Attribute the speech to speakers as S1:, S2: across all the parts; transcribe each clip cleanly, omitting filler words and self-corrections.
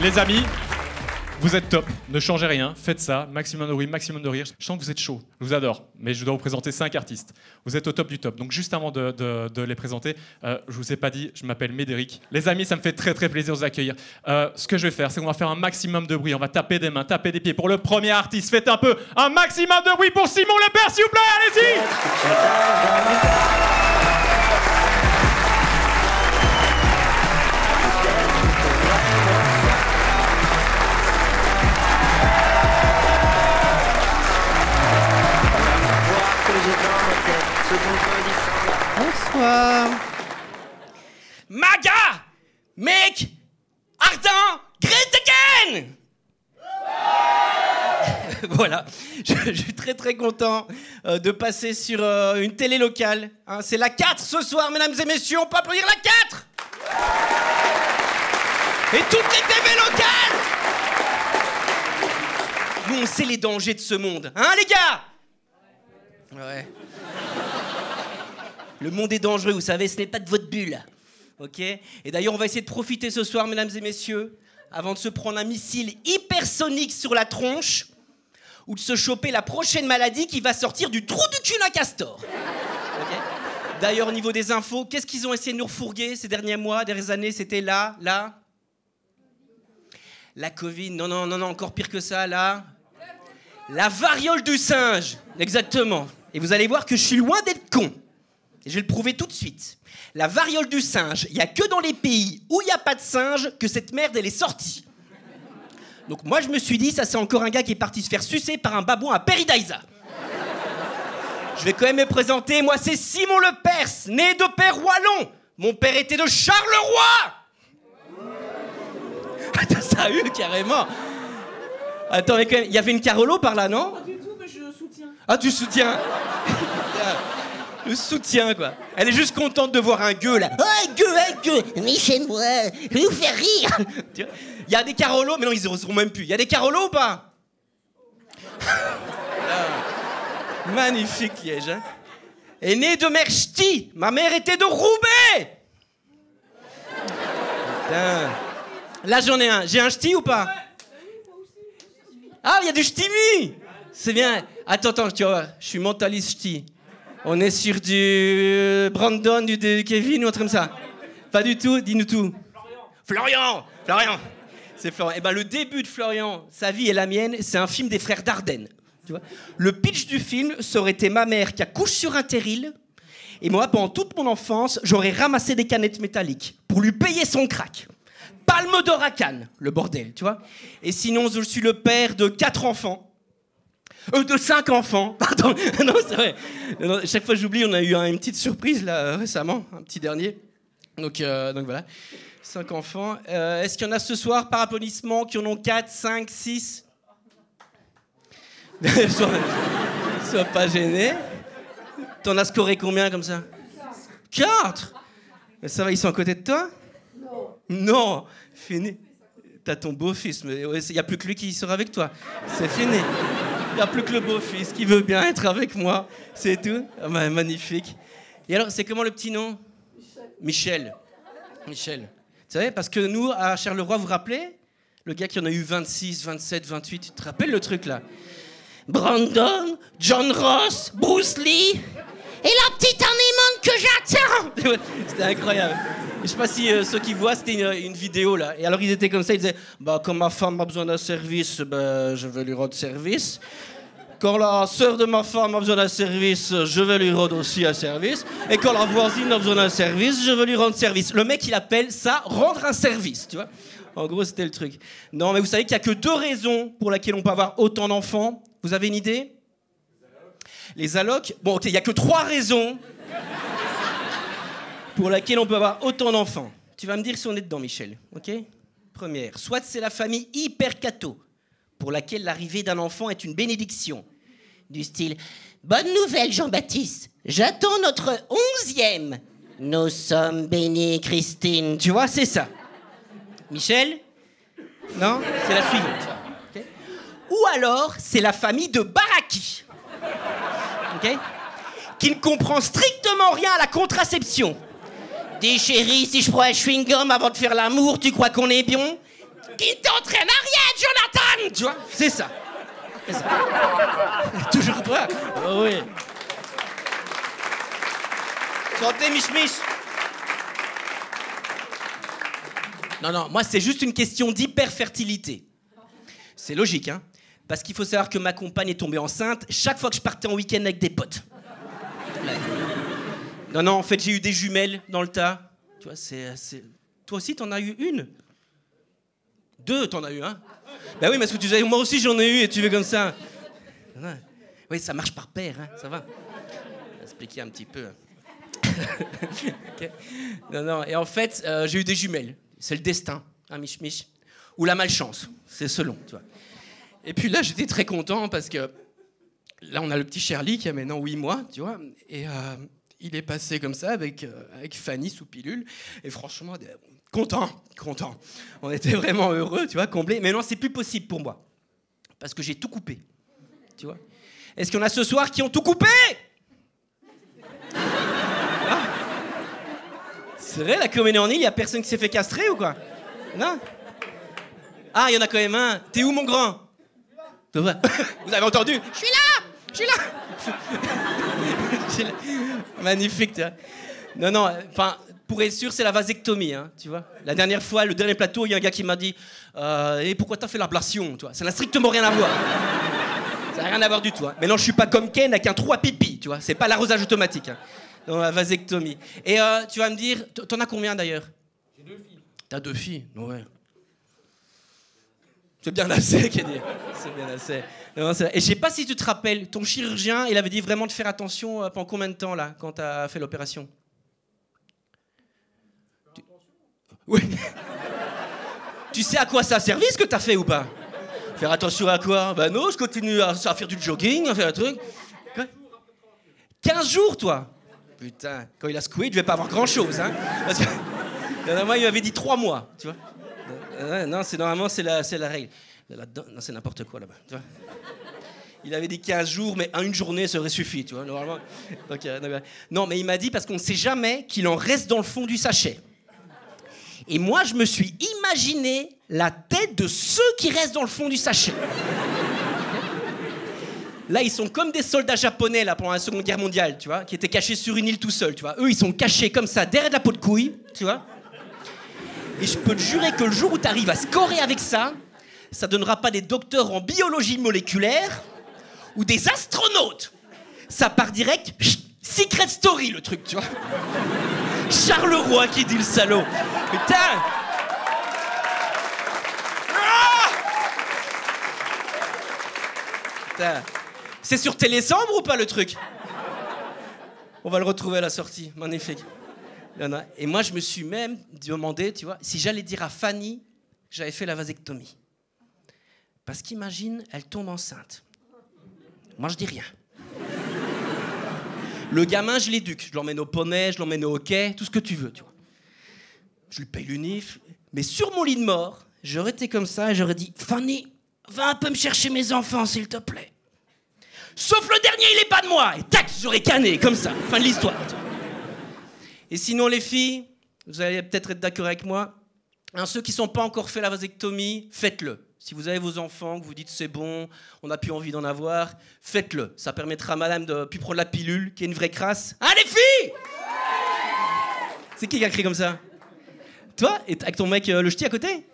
S1: Les amis, vous êtes top, ne changez rien, faites ça, maximum de bruit, maximum de rire. Je sens que vous êtes chaud, je vous adore, mais je dois vous présenter 5 artistes. Vous êtes au top du top. Donc juste avant de les présenter, je vous ai pas dit, je m'appelle Médéric. Les amis, ça me fait très très plaisir de vous accueillir. Ce que je vais faire, c'est qu'on va faire un maximum de bruit, on va taper des mains, taper des pieds. Pour le premier artiste, faites un peu un maximum de bruit pour Simon Lepère, s'il vous plaît, allez-y.
S2: Bonsoir.
S3: Maga, mec, ardent, great again. Voilà, je suis très très content de passer sur une télé locale. Hein, c'est la 4 ce soir, mesdames et messieurs, on peut applaudir la 4. Et toutes les TV locales. Nous, on sait les dangers de ce monde, hein les gars. Ouais. Le monde est dangereux, vous savez, ce n'est pas de votre bulle. Ok ? Et d'ailleurs, on va essayer de profiter ce soir, mesdames et messieurs, avant de se prendre un missile hypersonique sur la tronche ou de se choper la prochaine maladie qui va sortir du trou du cul d'un castor. Okay ? D'ailleurs, au niveau des infos, qu'est-ce qu'ils ont essayé de nous refourguer ces derniers mois, dernières années? C'était la Covid. Non, encore pire que ça, la variole du singe. Exactement. Et vous allez voir que je suis loin d'être con. Et je vais le prouver tout de suite. La variole du singe, il n'y a que dans les pays où il n'y a pas de singe que cette merde, elle est sortie. Donc moi, je me suis dit, ça c'est encore un gars qui est parti se faire sucer par un babouin à Peridaisa. Je vais quand même me présenter. Moi, c'est Simon Lepère, né de père wallon. Mon père était de Charleroi. Attends, ça a eu carrément. Attends, mais quand même, il y avait une Carolo par là, non?
S4: Pas du tout, mais je soutiens.
S3: Ah, tu soutiens? Le soutien, quoi. Elle est juste contente de voir un gueux, là.
S2: Oh, gueux, Michel-moi, je vais vous faire rire.
S3: Il y a des Carolos, mais non, ils ne seront même plus. Il y a des Carolos ou pas? Magnifique, Liège, hein. Et né de mère ch'ti, ma mère était de Roubaix. Putain. Là, j'en ai un. J'ai un ch'ti ou pas? Ah, il y a du ch'timi. C'est bien. Attends, tu vois, je suis mentaliste ch'ti. On est sur du Brandon, du Kevin ou un truc comme ça? Pas du tout, dis-nous tout. Florian. C'est Florian. Eh ben, le début de Florian, sa vie et la mienne, c'est un film des frères Dardenne. Tu vois, le pitch du film, ça aurait été ma mère qui accouche sur un terril. Et moi, pendant toute mon enfance, j'aurais ramassé des canettes métalliques pour lui payer son crack. Palme d'or à Cannes, le bordel, tu vois. Et sinon, je suis le père de 4 enfants. De 5 enfants, pardon. Non, c'est vrai. Non, chaque fois j'oublie, on a eu une petite surprise là récemment, un petit dernier. Donc voilà, 5 enfants. Est-ce qu'il y en a ce soir par applaudissement qui en ont 4, 5, 6? Sois pas gêné. T'en as scoré combien comme ça? 4. Mais ça va, ils sont à côté de toi? Non. Fini. T'as ton beau-fils, mais il n'y a plus que lui qui sera avec toi. C'est fini. Il n'y a plus que le beau-fils qui veut bien être avec moi. C'est tout. Ah bah, magnifique. Et alors, c'est comment le petit nom? Michel. Michel. Tu savez, parce que nous, à Charleroi, vous vous rappelez? Le gars qui en a eu 26, 27, 28, tu te rappelles le truc, là? Brandon, John Ross, Bruce Lee...
S2: Et la petite anémone que j'attends.
S3: C'était incroyable. Je sais pas si ceux qui voient, c'était une vidéo, là. Et alors, ils étaient comme ça, ils disaient, bah, quand ma femme a besoin d'un service, bah, je vais lui rendre service. Quand la sœur de ma femme a besoin d'un service, je vais lui rendre aussi un service. Et quand la voisine a besoin d'un service, je vais lui rendre service. Le mec, il appelle ça rendre un service, tu vois. En gros, c'était le truc. Non, mais vous savez qu'il n'y a que 2 raisons pour lesquelles on peut avoir autant d'enfants. Vous avez une idée? Les allocs. Bon, ok, il n'y a que 3 raisons pour lesquelles on peut avoir autant d'enfants. Tu vas me dire si on est dedans, Michel, ok? Première, soit c'est la famille hyper catho, pour laquelle l'arrivée d'un enfant est une bénédiction. Du style, bonne nouvelle, Jean-Baptiste, j'attends notre 11e. Nous sommes bénis, Christine. Tu vois, c'est ça. Michel? Non? C'est la suivante. Okay. Ou alors, c'est la famille de Baraki. Okay, qui ne comprend strictement rien à la contraception. Dis chérie, si je prends un chewing-gum avant de faire l'amour, tu crois qu'on est bien? Qui t'entraîne à rien, Jonathan. Tu vois, c'est ça. C'est ça. Toujours toi. Oh oui. Santé, Mich. Non, moi c'est juste une question d'hyperfertilité. C'est logique, hein. Parce qu'il faut savoir que ma compagne est tombée enceinte chaque fois que je partais en week-end avec des potes. Non, en fait, j'ai eu des jumelles dans le tas. Tu vois, c'est... Toi aussi, t'en as eu une? 2, t'en as eu, hein? Bah oui, parce que tu disais, moi aussi j'en ai eu et tu fais comme ça. Oui, ça marche par paire, hein, ça va. Je vais expliquer un petit peu. Okay. Non, et en fait, j'ai eu des jumelles. C'est le destin, hein, Mich. Ou la malchance, c'est selon, tu vois. Et puis là, j'étais très content parce que là, on a le petit Charlie qui a maintenant 8 mois, tu vois. Et il est passé comme ça avec Fanny sous pilule. Et franchement, content. On était vraiment heureux, tu vois, comblés. Mais non, c'est plus possible pour moi. Parce que j'ai tout coupé, tu vois. Est-ce qu'il y en a ce soir qui ont tout coupé? Ah. C'est vrai, la comédie en île, il n'y a personne qui s'est fait castrer ou quoi? Non? Ah, il y en a quand même un. T'es où, mon grand? Vous avez entendu? Je suis là. Magnifique, tu vois. Non, enfin, pour être sûr, c'est la vasectomie, hein, tu vois. La dernière fois, le dernier plateau, il y a un gars qui m'a dit et pourquoi t'as fait l'ablation, tu vois. Ça n'a strictement rien à voir. Ça n'a rien à voir du tout. Hein. Mais non, je suis pas comme Ken avec un trou à pipi, tu vois. C'est pas l'arrosage automatique. Hein. Non, la vasectomie. Et tu vas me dire, t'en as combien d'ailleurs?
S4: J'ai 2 filles.
S3: T'as 2 filles? Ouais. C'est bien assez, Kenny. C'est bien assez. Non, et je sais pas si tu te rappelles, ton chirurgien, il avait dit vraiment de faire attention pendant combien de temps, là, quand t'as fait l'opération? Oui. Tu sais à quoi ça a servi, ce que t'as fait ou pas? Faire attention à quoi? Bah non, je continue à faire du jogging, à faire un truc. 15 jours, toi? Putain, quand il a secoué, il devait pas avoir grand-chose, hein. Parce que, moi, il m'avait dit 3 mois, tu vois. Non, normalement, c'est la règle. Là-dedans, non, c'est n'importe quoi, là-bas, tu vois. Il avait dit 15 jours, mais une journée serait suffi, tu vois, normalement. Donc, non, mais il m'a dit, parce qu'on ne sait jamais qu'il en reste dans le fond du sachet. Et moi, je me suis imaginé la tête de ceux qui restent dans le fond du sachet. Là, ils sont comme des soldats japonais là, pendant la Seconde Guerre mondiale, tu vois, qui étaient cachés sur une île tout seuls, tu vois. Eux, ils sont cachés comme ça, derrière de la peau de couille, tu vois. Et je peux te jurer que le jour où tu arrives à scorer avec ça, ça donnera pas des docteurs en biologie moléculaire ou des astronautes. Ça part direct, Secret Story, le truc, tu vois. Charleroi qui dit le salaud. Putain! Ah! Putain. C'est sur Télésambre ou pas le truc? On va le retrouver à la sortie. Magnifique. Et moi, je me suis même demandé, tu vois, si j'allais dire à Fanny, j'avais fait la vasectomie. Parce qu'imagine, elle tombe enceinte. Moi, je dis rien. Le gamin, je l'éduque. Je l'emmène au poney, je l'emmène au hockey, tout ce que tu veux, tu vois. Je lui paye l'unif. Mais sur mon lit de mort, j'aurais été comme ça et j'aurais dit « Fanny, va un peu me chercher mes enfants, s'il te plaît. » Sauf le dernier, il est pas de moi. Et tac, j'aurais canné, comme ça. Fin de l'histoire. Et sinon, les filles, vous allez peut-être être d'accord avec moi, hein, ceux qui ne sont pas encore fait la vasectomie, faites-le. Si vous avez vos enfants, que vous dites c'est bon, on n'a plus envie d'en avoir, faites-le. Ça permettra à madame de ne plus prendre la pilule, qui est une vraie crasse. Ah, les filles! C'est qui a crié comme ça? Toi? Et avec ton mec, le ch'ti à côté?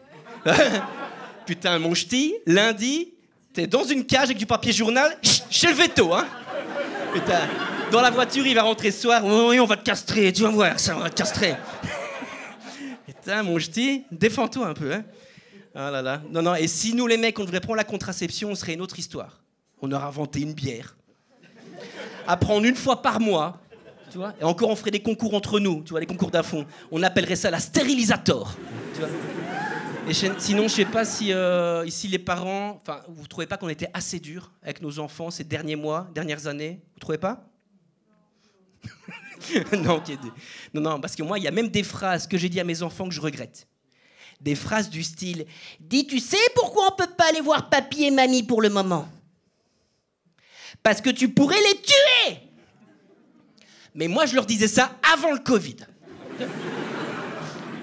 S3: Putain, mon ch'ti, lundi, t'es dans une cage avec du papier journal, chez le veto, hein? Putain, dans la voiture, il va rentrer ce soir. Oui, on va te castrer, tu vas voir, ça, on va te castrer. Putain, mon ch'ti, défends-toi un peu, hein? Ah là là. Non, et si nous, les mecs, on devrait prendre la contraception, on serait une autre histoire. On aurait inventé une bière. À prendre 1 fois par mois, tu vois. Et encore, on ferait des concours entre nous, tu vois, les concours d'à fond. On appellerait ça la stérilisator, tu vois. Et sinon, je sais pas si ici les parents, enfin, vous trouvez pas qu'on était assez dur avec nos enfants ces derniers mois, dernières années? Vous trouvez pas? Non, parce que moi, il y a même des phrases que j'ai dit à mes enfants que je regrette. Des phrases du style «
S2: Dis, tu sais pourquoi on peut pas aller voir papy et mamie pour le moment? Parce que tu pourrais les tuer !»
S3: Mais moi, je leur disais ça avant le Covid.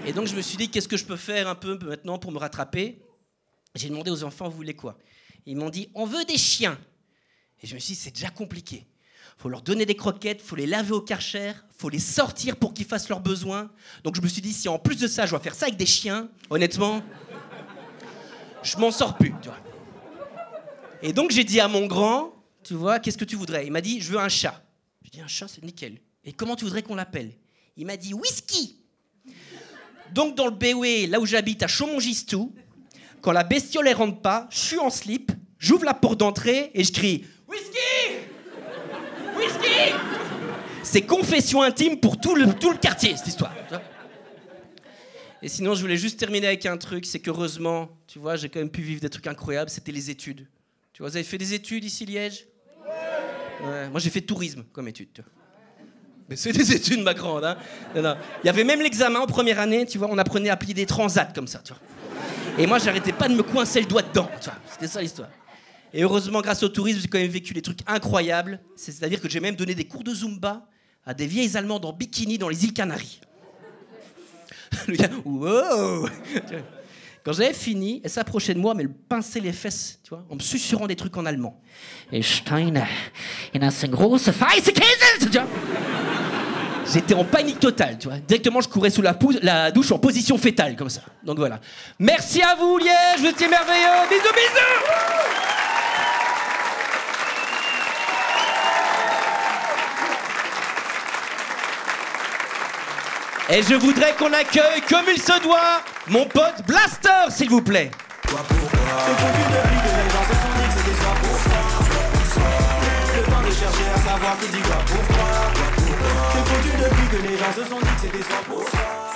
S3: Et donc, je me suis dit, qu'est-ce que je peux faire un peu maintenant pour me rattraper? J'ai demandé aux enfants, vous voulez quoi? Ils m'ont dit, on veut des chiens. Et je me suis dit, c'est déjà compliqué. Il faut leur donner des croquettes, il faut les laver au Karcher, il faut les sortir pour qu'ils fassent leurs besoins. Donc je me suis dit, si en plus de ça, je dois faire ça avec des chiens, honnêtement, je m'en sors plus, tu vois. Et donc j'ai dit à mon grand, tu vois, qu'est-ce que tu voudrais? Il m'a dit, je veux un chat. J'ai dit, un chat, c'est nickel. Et comment tu voudrais qu'on l'appelle? Il m'a dit, whisky. Donc dans le BOE, là où j'habite, à Chaumont-Gistou, quand la bestiole ne rentre pas, je suis en slip, j'ouvre la porte d'entrée et je crie « Whisky ! Whisky !» C'est confession intime pour tout le quartier, cette histoire. Et sinon, je voulais juste terminer avec un truc, c'est qu'heureusement, tu vois, j'ai quand même pu vivre des trucs incroyables, c'était les études. Tu vois, vous avez fait des études ici, Liège? Ouais, moi, j'ai fait tourisme comme étude, tu vois. Mais c'est des études, ma grande, hein. Non. Il y avait même l'examen en première année, tu vois, on apprenait à plier des transats comme ça, tu vois. Et moi, j'arrêtais pas de me coincer le doigt dedans, tu vois. C'était ça l'histoire. Et heureusement, grâce au tourisme, j'ai quand même vécu des trucs incroyables. C'est-à-dire que j'ai même donné des cours de Zumba à des vieilles Allemandes en bikini dans les îles Canaries. Le gars, wow. Quand j'avais fini, elle s'approchait de moi, mais elle pinçait les fesses, tu vois, en me susurrant des trucs en allemand. Et Stein, il a une grosse weiße Käse, tu vois. J'étais en panique totale, tu vois. Directement, je courais sous la douche en position fétale, comme ça. Donc voilà. Merci à vous, Liège, vous étiez merveilleux. Bisous, bisous. Et je voudrais qu'on accueille, comme il se doit, mon pote Blaster, s'il vous plaît. C'est foutu depuis que les gens se sont dit que c'était soit pour ça. Le temps de chercher à savoir qui dit quoi pourquoi. C'est foutu depuis que les gens se sont dit que c'était soit pour ça.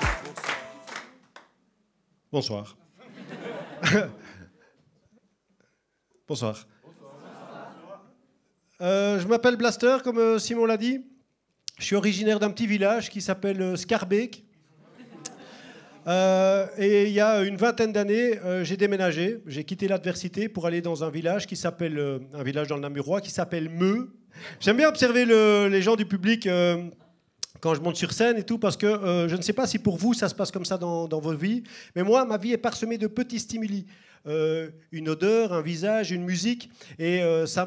S4: Bonsoir. Bonsoir. Je m'appelle Blaster, comme Simon l'a dit. Je suis originaire d'un petit village qui s'appelle Scarbeck. Et il y a une vingtaine d'années, j'ai déménagé. J'ai quitté l'adversité pour aller dans un village qui s'appelle, un village dans le Namurois qui s'appelle Meux. J'aime bien observer les gens du public quand je monte sur scène et tout, parce que je ne sais pas si pour vous ça se passe comme ça dans vos vies, mais moi, ma vie est parsemée de petits stimuli. Une odeur, un visage, une musique, et ça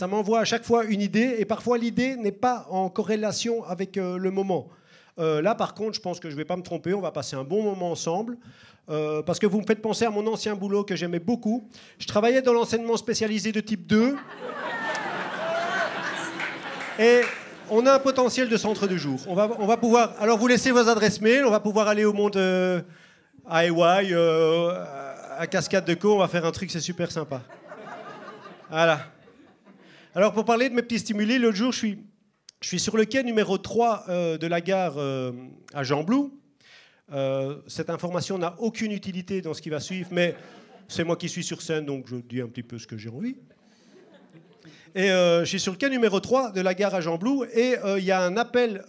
S4: m'envoie à chaque fois une idée, et parfois l'idée n'est pas en corrélation avec le moment. Là, par contre, je pense que je ne vais pas me tromper, on va passer un bon moment ensemble, parce que vous me faites penser à mon ancien boulot que j'aimais beaucoup. Je travaillais dans l'enseignement spécialisé de type 2, et on a un potentiel de centre de jour. On va pouvoir... Alors, vous laissez vos adresses mail, on va pouvoir aller au monde AEY, à Cascade de Caux, on va faire un truc, c'est super sympa. Voilà. Alors, pour parler de mes petits stimuli, l'autre jour, je suis sur le quai numéro 3 de la gare à Jean-Blou. Cette information n'a aucune utilité dans ce qui va suivre, mais c'est moi qui suis sur scène, donc je dis un petit peu ce que j'ai envie. Et je suis sur le quai numéro 3 de la gare à Jean-Blou, et il y a un appel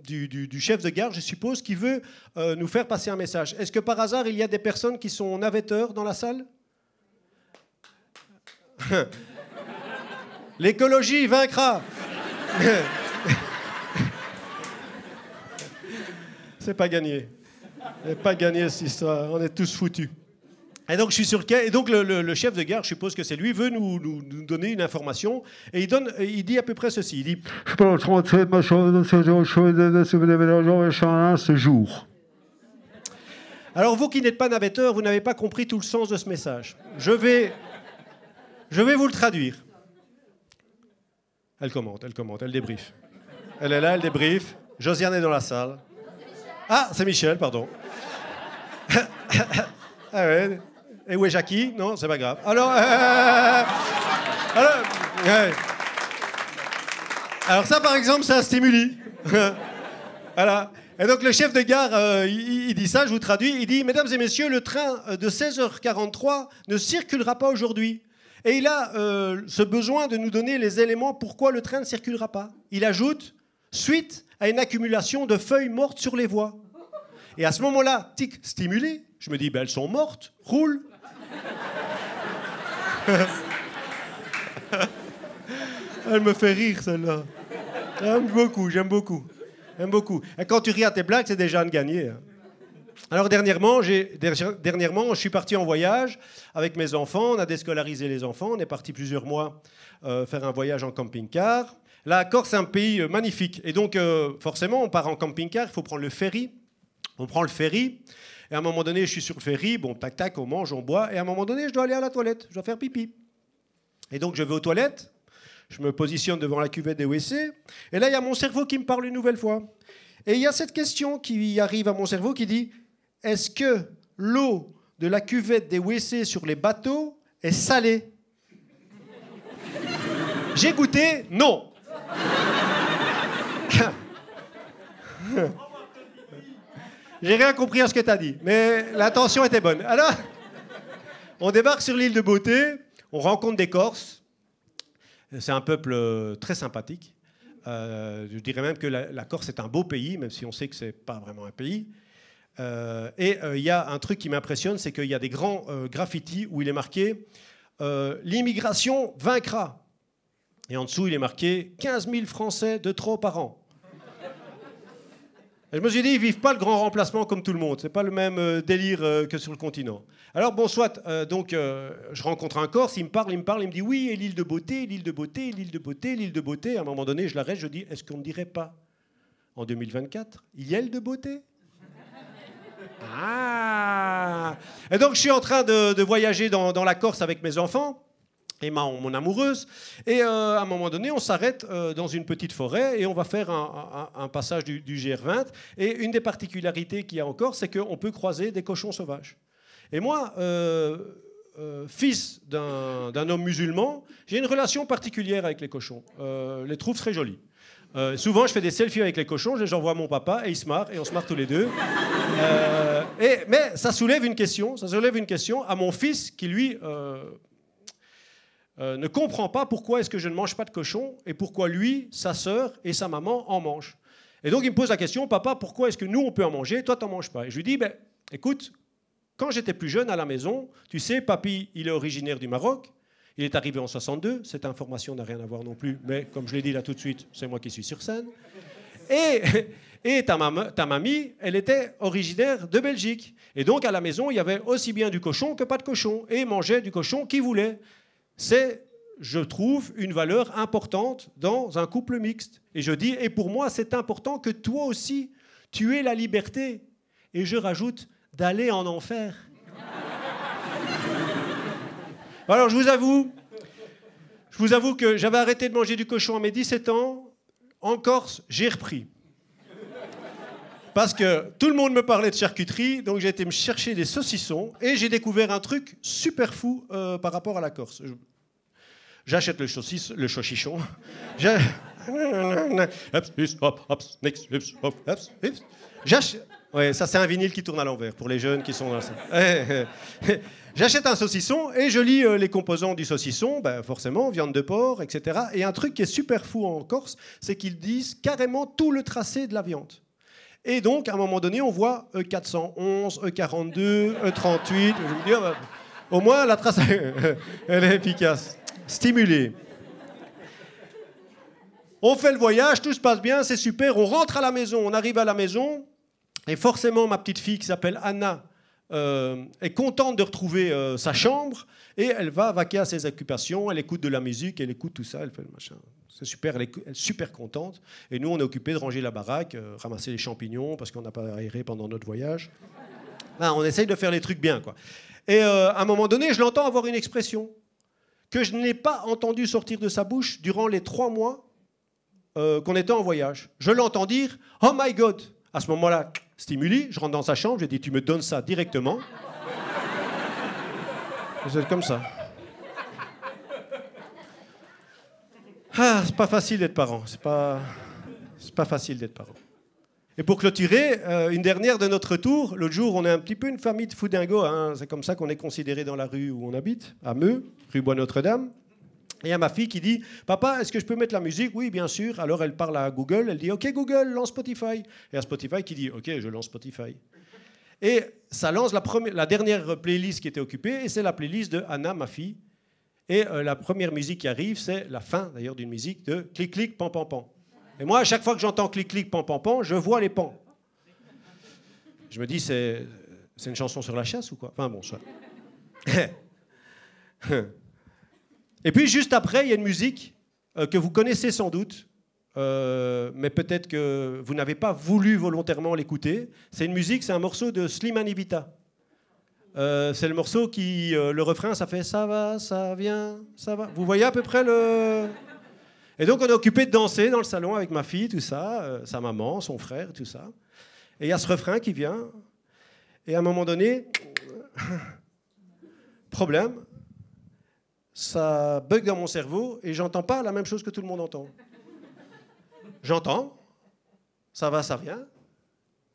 S4: du chef de gare, je suppose, qui veut nous faire passer un message. Est-ce que par hasard, il y a des personnes qui sont navetteurs dans la salle? L'écologie vaincra. C'est pas gagné. C'est pas gagné cette histoire, on est tous foutus. Et donc je suis sur le quai, et donc le chef de gare, je suppose que c'est lui, veut nous donner une information, et il dit à peu près ceci, il dit « Je peux rentrer ma chose ce jour ». Alors vous qui n'êtes pas navetteur, vous n'avez pas compris tout le sens de ce message. Je vais vous le traduire. Elle commente, elle débriefe. Elle est là, elle débriefe. Josiane est dans la salle. Ah, c'est Michel, pardon. Ah ouais. Et où est Jackie? Non, c'est pas grave. Alors ça, par exemple, c'est un stimuli. Voilà. Et donc, le chef de gare, il dit ça, je vous traduis. Il dit, mesdames et messieurs, le train de 16h43 ne circulera pas aujourd'hui. Et il a ce besoin de nous donner les éléments pourquoi le train ne circulera pas. Il ajoute, suite à une accumulation de feuilles mortes sur les voies. Et à ce moment-là, tic, stimulé, je me dis, ben, elles sont mortes, roule. Elle me fait rire, celle-là. J'aime beaucoup. Et quand tu ris à tes blagues, c'est déjà une gagnée. Alors dernièrement, je suis parti en voyage avec mes enfants. On a déscolarisé les enfants. On est parti plusieurs mois faire un voyage en camping-car. La Corse est un pays magnifique. Et donc, forcément, on part en camping-car. Il faut prendre le ferry. On prend le ferry. Et à un moment donné, je suis sur le ferry. Bon, tac, tac, on mange, on boit. Et à un moment donné, je dois aller à la toilette. Je dois faire pipi. Et donc, je vais aux toilettes. Je me positionne devant la cuvette des WC. Et là, il y a mon cerveau qui me parle une nouvelle fois. Et il y a cette question qui arrive à mon cerveau qui dit... Est-ce que l'eau de la cuvette des WC sur les bateaux est salée? J'ai goûté, non. J'ai rien compris à ce que tu as dit, mais l'intention était bonne. Alors, on débarque sur l'île de Beauté, on rencontre des Corses. C'est un peuple très sympathique. Je dirais même que la Corse est un beau pays, même si on sait que ce n'est pas vraiment un pays. Il y a un truc qui m'impressionne, c'est qu'il y a des grands graffitis où il est marqué l'immigration vaincra. Et en dessous, il est marqué 15 000 Français de trop par an. Et je me suis dit, ils vivent pas le grand remplacement comme tout le monde. C'est pas le même délire que sur le continent. Alors bon, soit, je rencontre un Corse, il me parle, il me dit oui, et l'île de Beauté, l'île de Beauté, l'île de Beauté, l'île de Beauté. À un moment donné, je l'arrête, je dis, est-ce qu'on ne dirait pas en 2024, l'île de Beauté? Ah! Et donc, je suis en train de voyager dans la Corse avec mes enfants et mon amoureuse. Et à un moment donné, on s'arrête dans une petite forêt et on va faire un passage du GR20. Et une des particularités qu'il y a en Corse, c'est qu'on peut croiser des cochons sauvages. Et moi, fils d'un homme musulman, j'ai une relation particulière avec les cochons. Les trouve très jolis. Souvent, je fais des selfies avec les cochons, je les envoie à mon papa et il se marre, et on se marre tous les deux. Mais ça soulève une question à mon fils qui, lui, ne comprend pas pourquoi est-ce que je ne mange pas de cochon et pourquoi lui, sa sœur et sa maman en mangent. Et donc, il me pose la question, papa, pourquoi est-ce que nous, on peut en manger et toi, tu n'en manges pas? Et je lui dis, écoute, quand j'étais plus jeune à la maison, tu sais, papy, il est originaire du Maroc. Il est arrivé en 62, cette information n'a rien à voir non plus, mais comme je l'ai dit là tout de suite, c'est moi qui suis sur scène. Et ta mamie, elle était originaire de Belgique. Et donc à la maison, il y avait aussi bien du cochon que pas de cochon. Et ils mangeaient du cochon qui voulait. C'est, je trouve, une valeur importante dans un couple mixte. Et je dis, et pour moi, c'est important que toi aussi, tu aies la liberté. Et je rajoute, d'aller en enfer. Alors, je vous avoue que j'avais arrêté de manger du cochon à mes 17 ans. En Corse, j'ai repris. Parce que tout le monde me parlait de charcuterie, donc j'ai été me chercher des saucissons et j'ai découvert un truc super fou par rapport à la Corse. J'achète le saucisson. Ouais, ça c'est un vinyle qui tourne à l'envers pour les jeunes qui sont là. J'achète un saucisson et je lis les composants du saucisson, forcément, viande de porc, etc. Et un truc qui est super fou en Corse, c'est qu'ils disent carrément tout le tracé de la viande. Et donc, à un moment donné, on voit E411, E42, E38. Je me dis, au moins, la trace, elle est efficace. Stimulée. On fait le voyage, tout se passe bien, c'est super. On rentre à la maison, on arrive à la maison. Et forcément, ma petite fille qui s'appelle Anna est contente de retrouver sa chambre et elle va vaquer à ses occupations. Elle écoute de la musique, elle écoute tout ça, elle fait le machin. C'est super, elle est super contente. Et nous, on est occupés de ranger la baraque, ramasser les champignons parce qu'on n'a pas aéré pendant notre voyage. On essaye de faire les trucs bien, quoi. Et à un moment donné, je l'entends avoir une expression que je n'ai pas entendue sortir de sa bouche durant les 3 mois qu'on était en voyage. Je l'entends dire « Oh my God !» À ce moment-là, stimuli, je rentre dans sa chambre, je dis « Tu me donnes ça directement. » C'est comme ça. C'est pas facile d'être parent. C'est pas facile d'être parent. Et pour clôturer, une dernière de notre tour. L'autre jour, on est un petit peu une famille de foudingos. Hein. C'est comme ça qu'on est considéré dans la rue où on habite, à Meux, rue Bois-Notre-Dame. Et il y a ma fille qui dit « Papa, est-ce que je peux mettre la musique ?» Oui, bien sûr. Alors elle parle à Google, elle dit « Ok, Google, lance Spotify. » Et à Spotify qui dit « Ok, je lance Spotify. » Et ça lance la dernière playlist qui était occupée, et c'est la playlist de Anna, ma fille. Et la première musique qui arrive, c'est la fin, d'ailleurs, d'une musique de « Clic, clic, pan, pan, pan ». Et moi, à chaque fois que j'entends « Clic, clic, pan, pan, pan », je vois les pans. Je me dis, c'est une chanson sur la chasse ou quoi? Enfin bon, ça. Et puis juste après, il y a une musique que vous connaissez sans doute, mais peut-être que vous n'avez pas voulu volontairement l'écouter. C'est une musique, c'est un morceau de Slimane Evita. C'est le morceau qui, le refrain, ça fait ça va, ça vient, ça va. Vous voyez à peu près le... Et donc on est occupé de danser dans le salon avec ma fille, tout ça, sa maman, son frère, tout ça. Et il y a ce refrain qui vient. Et à un moment donné, problème, ça bug dans mon cerveau et j'entends pas la même chose que tout le monde entend. J'entends, ça va, ça vient.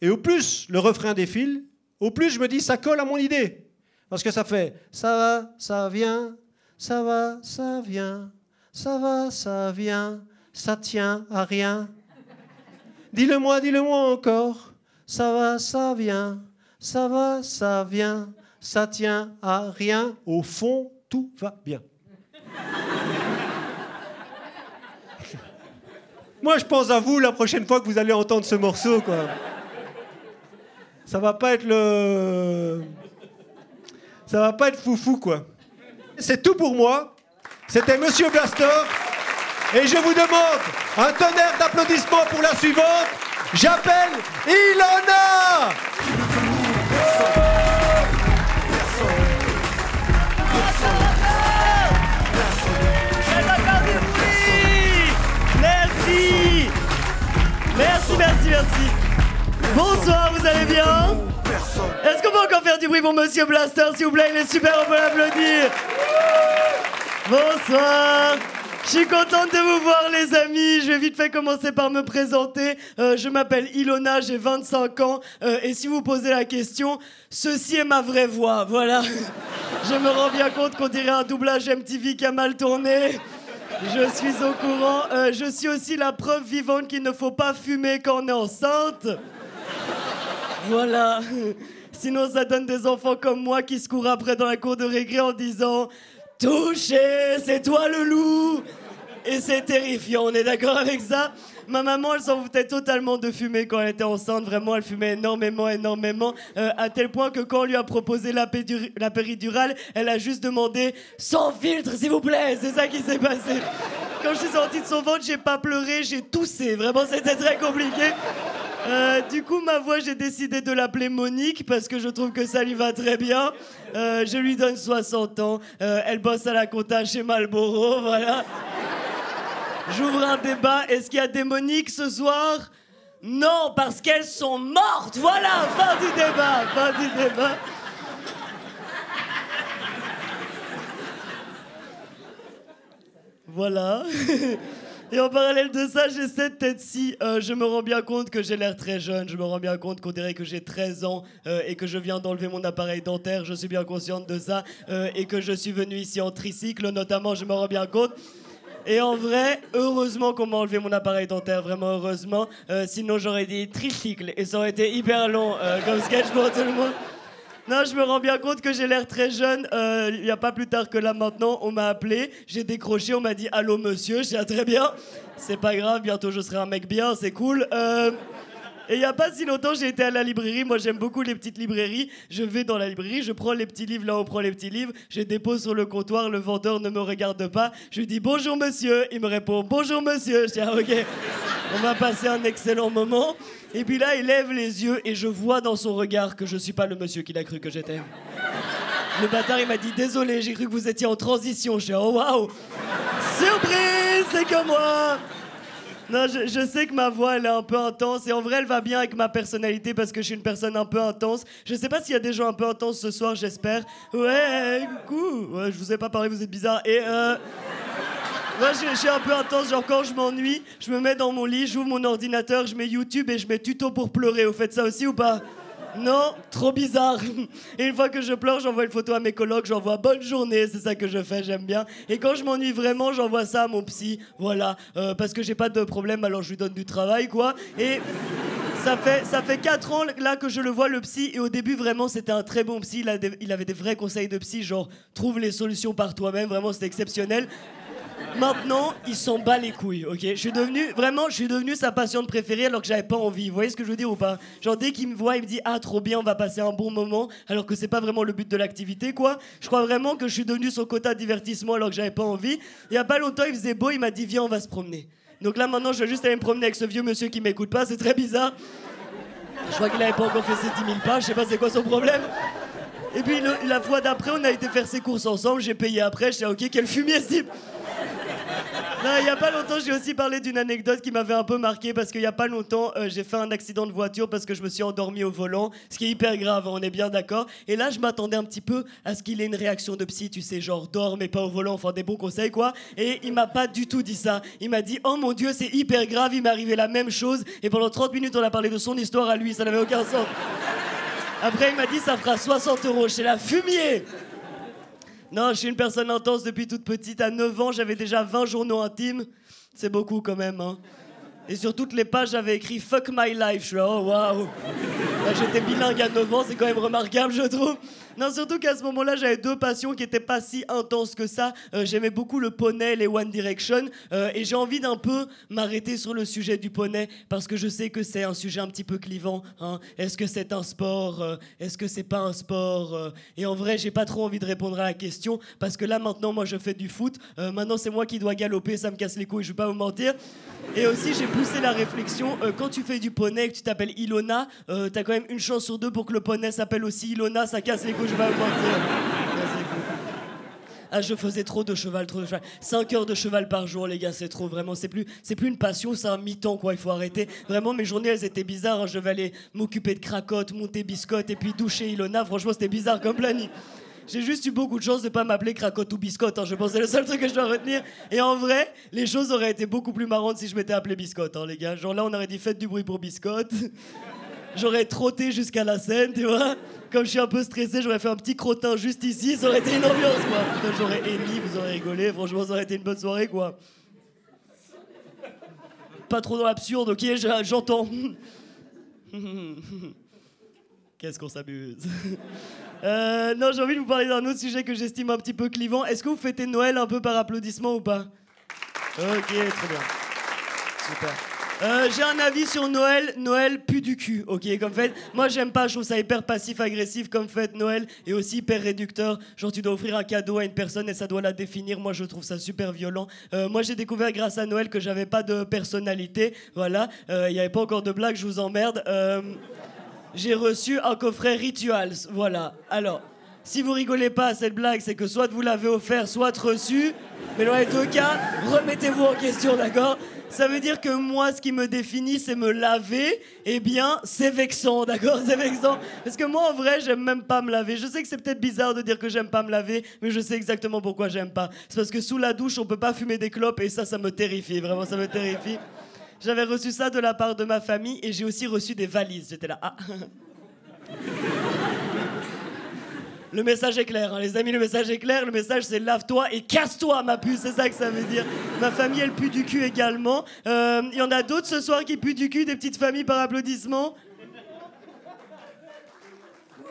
S4: Et au plus le refrain défile, au plus je me dis ça colle à mon idée. Parce que ça fait ça va, ça vient, ça va, ça vient, ça va, ça vient, ça tient à rien. Dis-le-moi encore, ça va, ça vient, ça va, ça vient, ça tient à rien. Au fond, tout va bien. Moi, je pense à vous la prochaine fois que vous allez entendre ce morceau, quoi. Ça va pas être ça va pas être foufou, quoi. C'est tout pour moi. C'était Monsieur Blastor. Et je vous demande un tonnerre d'applaudissements pour la suivante. J'appelle Ilona.
S5: Merci. Bonsoir, vous allez bien? Est-ce qu'on peut encore faire du bruit pour Monsieur Blaster, s'il vous plaît? Il est super, on peut l'applaudir. Bonsoir. Je suis contente de vous voir, les amis. Je vais vite fait commencer par me présenter. Je m'appelle Ilona, j'ai 25 ans. Et si vous posez la question, ceci est ma vraie voix, voilà. Je me rends bien compte qu'on dirait un doublage MTV qui a mal tourné. Je suis au courant. Je suis aussi la preuve vivante qu'il ne faut pas fumer quand on est enceinte. Voilà. Sinon, ça donne des enfants comme moi qui se courent après dans la cour de récré en disant « Touché, c'est toi le loup !» Et c'est terrifiant, on est d'accord avec ça? Ma maman, elle s'en foutait totalement de fumer quand elle était enceinte. Vraiment, elle fumait énormément. À tel point que quand on lui a proposé la péridurale, elle a juste demandé « Sans filtre, s'il vous plaît !» C'est ça qui s'est passé. Quand je suis sortie de son ventre, j'ai pas pleuré, j'ai toussé. Vraiment, c'était très compliqué. Du coup, ma voix, j'ai décidé de l'appeler Monique parce que je trouve que ça lui va très bien. Je lui donne 60 ans. Elle bosse à la compta chez Marlboro, voilà. J'ouvre un débat. Est-ce qu'il y a des Moniques ce soir? Non, parce qu'elles sont mortes. Voilà, fin du débat. Voilà. Et en parallèle de ça, j'ai cette tête-ci. Je me rends bien compte que j'ai l'air très jeune. Je me rends bien compte qu'on dirait que j'ai 13 ans et que je viens d'enlever mon appareil dentaire. Je suis bien consciente de ça. Et que je suis venu ici en tricycle, notamment, je me rends bien compte. Et en vrai, heureusement qu'on m'a enlevé mon appareil dentaire, vraiment heureusement. Sinon, j'aurais dit tricycle et ça aurait été hyper long comme sketch pour tout le monde. Non, je me rends bien compte que j'ai l'air très jeune. Il n'y a pas plus tard que là maintenant, on m'a appelé, j'ai décroché, on m'a dit « Allô monsieur », je dis « Ah, très bien, c'est pas grave, bientôt je serai un mec bien, c'est cool ». Et il n'y a pas si longtemps, j'ai été à la librairie. Moi, j'aime beaucoup les petites librairies. Je vais dans la librairie, je prends les petits livres, là, on prend les petits livres. Je les dépose sur le comptoir, le vendeur ne me regarde pas. Je lui dis « Bonjour monsieur ». Il me répond « Bonjour monsieur ». Je dis « Ah, ok, on va passer un excellent moment ». Et puis là, il lève les yeux et je vois dans son regard que je suis pas le monsieur qu'il a cru que j'étais. Le bâtard, il m'a dit « Désolé, j'ai cru que vous étiez en transition ». Je dis « Oh, waouh, surprise, c'est que moi ». Non, je sais que ma voix, elle est un peu intense. Et en vrai, elle va bien avec ma personnalité parce que je suis une personne un peu intense. Je sais pas s'il y a des gens un peu intenses ce soir, j'espère. Ouais, coucou. Ouais, je vous ai pas parlé, vous êtes bizarre. Et moi, je suis un peu intense. Genre, quand je m'ennuie, je me mets dans mon lit, j'ouvre mon ordinateur, je mets YouTube et je mets tuto pour pleurer. Vous faites ça aussi ou pas? Non, trop bizarre. Et une fois que je pleure, j'envoie une photo à mes colocs, j'envoie bonne journée, c'est ça que je fais, j'aime bien. Et quand je m'ennuie vraiment, j'envoie ça à mon psy, voilà, parce que j'ai pas de problème, alors je lui donne du travail, quoi. Et ça fait 4 ans là que je le vois, le psy, et au début, vraiment, c'était un très bon psy, il avait des vrais conseils de psy, genre, trouve les solutions par toi-même, vraiment, c'était exceptionnel. Maintenant, il s'en bat les couilles, ok? Je suis devenu sa patiente préférée alors que j'avais pas envie. Vous voyez ce que je veux dire ou pas? Genre, dès qu'il me voit, il me dit « Ah, trop bien, on va passer un bon moment », alors que c'est pas vraiment le but de l'activité, quoi. Je crois vraiment que je suis devenu son quota de divertissement alors que j'avais pas envie. Il y a pas longtemps, il faisait beau, il m'a dit « Viens, on va se promener ». Donc là, maintenant, je vais juste aller me promener avec ce vieux monsieur qui m'écoute pas, c'est très bizarre. Je crois qu'il avait pas encore fait ses 10 000 pas, je sais pas c'est quoi son problème. Et puis la fois d'après, on a été faire ses courses ensemble, j'ai payé après, je dis ok, quel fumier cible. Non, il y a pas longtemps, j'ai aussi parlé d'une anecdote qui m'avait un peu marqué parce qu'il y a pas longtemps, j'ai fait un accident de voiture parce que je me suis endormi au volant, ce qui est hyper grave, on est bien d'accord. Et là, je m'attendais un petit peu à ce qu'il ait une réaction de psy, tu sais, genre dors mais pas au volant, enfin des bons conseils quoi. Et il m'a pas du tout dit ça. Il m'a dit oh mon Dieu, c'est hyper grave, il m'est arrivé la même chose. Et pendant 30 minutes, on a parlé de son histoire à lui, ça n'avait aucun sens. Après, il m'a dit ça fera 60 €. Chez la fumier. Non, je suis une personne intense depuis toute petite. À 9 ans, j'avais déjà 20 journaux intimes. C'est beaucoup quand même, hein. Et sur toutes les pages, j'avais écrit Fuck my life. Je suis là, oh waouh. J'étais bilingue à 9 ans, c'est quand même remarquable, je trouve. Non, surtout qu'à ce moment-là, j'avais deux passions qui n'étaient pas si intenses que ça. J'aimais beaucoup le poney, les One Direction. Et j'ai envie d'un peu m'arrêter sur le sujet du poney parce que je sais que c'est un sujet un petit peu clivant. Hein. Est-ce que c'est un sport? Est-ce que c'est pas un sport? Et en vrai, j'ai pas trop envie de répondre à la question parce que là, maintenant, moi, je fais du foot. Maintenant, c'est moi qui dois galoper, ça me casse les couilles, je vais pas vous mentir. Et aussi, j'ai poussé la réflexion. Quand tu fais du poney et que tu t'appelles Ilona, t'as quand même une chance sur deux pour que le poney s'appelle aussi Ilona. Ça casse les couilles, je vais pas vous mentir. Ah, je faisais trop de cheval. 5 heures de cheval par jour, les gars, c'est trop, vraiment. C'est plus une passion, c'est un mi-temps, quoi. Il faut arrêter. Vraiment, mes journées, elles étaient bizarres. Hein. Je vais aller m'occuper de cracotte, monter biscotte et puis doucher Ilona. Franchement, c'était bizarre comme planning. J'ai juste eu beaucoup de chance de pas m'appeler cracotte ou biscotte. Hein. Je pense que c'est le seul truc que je dois retenir. Et en vrai, les choses auraient été beaucoup plus marrantes si je m'étais appelé biscotte, hein, les gars. Genre là, on aurait dit faites du bruit pour biscotte. J'aurais trotté jusqu'à la scène, tu vois. Comme je suis un peu stressé, j'aurais fait un petit crottin juste ici. Ça aurait été une ambiance, quoi. Putain, j'aurais émis, vous aurez rigolé. Franchement, ça aurait été une bonne soirée, quoi. Pas trop dans l'absurde, ok, j'entends. Qu'est-ce qu'on s'abuse. Non, j'ai envie de vous parler d'un autre sujet que j'estime un petit peu clivant. Est-ce que vous fêtez Noël un peu par applaudissement ou pas? Ok, très bien. Super. J'ai un avis sur Noël. Noël pue du cul, ok, comme fête. Moi, j'aime pas, je trouve ça hyper passif-agressif comme fête Noël et aussi hyper réducteur. Genre, tu dois offrir un cadeau à une personne et ça doit la définir. Moi, je trouve ça super violent. Moi, j'ai découvert grâce à Noël que j'avais pas de personnalité. Voilà, il y avait pas encore de blague, je vous emmerde. J'ai reçu un coffret Rituals, voilà. Alors, si vous rigolez pas à cette blague, c'est que soit vous l'avez offert, soit reçu. Mais dans les deux cas, remettez-vous en question, d'accord? Ça veut dire que moi, ce qui me définit, c'est me laver. Eh bien, c'est vexant, d'accord? C'est vexant. Parce que moi, en vrai, j'aime même pas me laver. Je sais que c'est peut-être bizarre de dire que j'aime pas me laver, mais je sais exactement pourquoi j'aime pas. C'est parce que sous la douche, on peut pas fumer des clopes et ça me terrifie. Vraiment, ça me terrifie. J'avais reçu ça de la part de ma famille et j'ai aussi reçu des valises. J'étais là, ah. Le message est clair, hein, les amis, le message est clair. Le message, c'est lave-toi et casse-toi, ma puce. C'est ça que ça veut dire. Ma famille, elle pue du cul également. Il y en a d'autres ce soir qui puent du cul, des petites familles par applaudissement.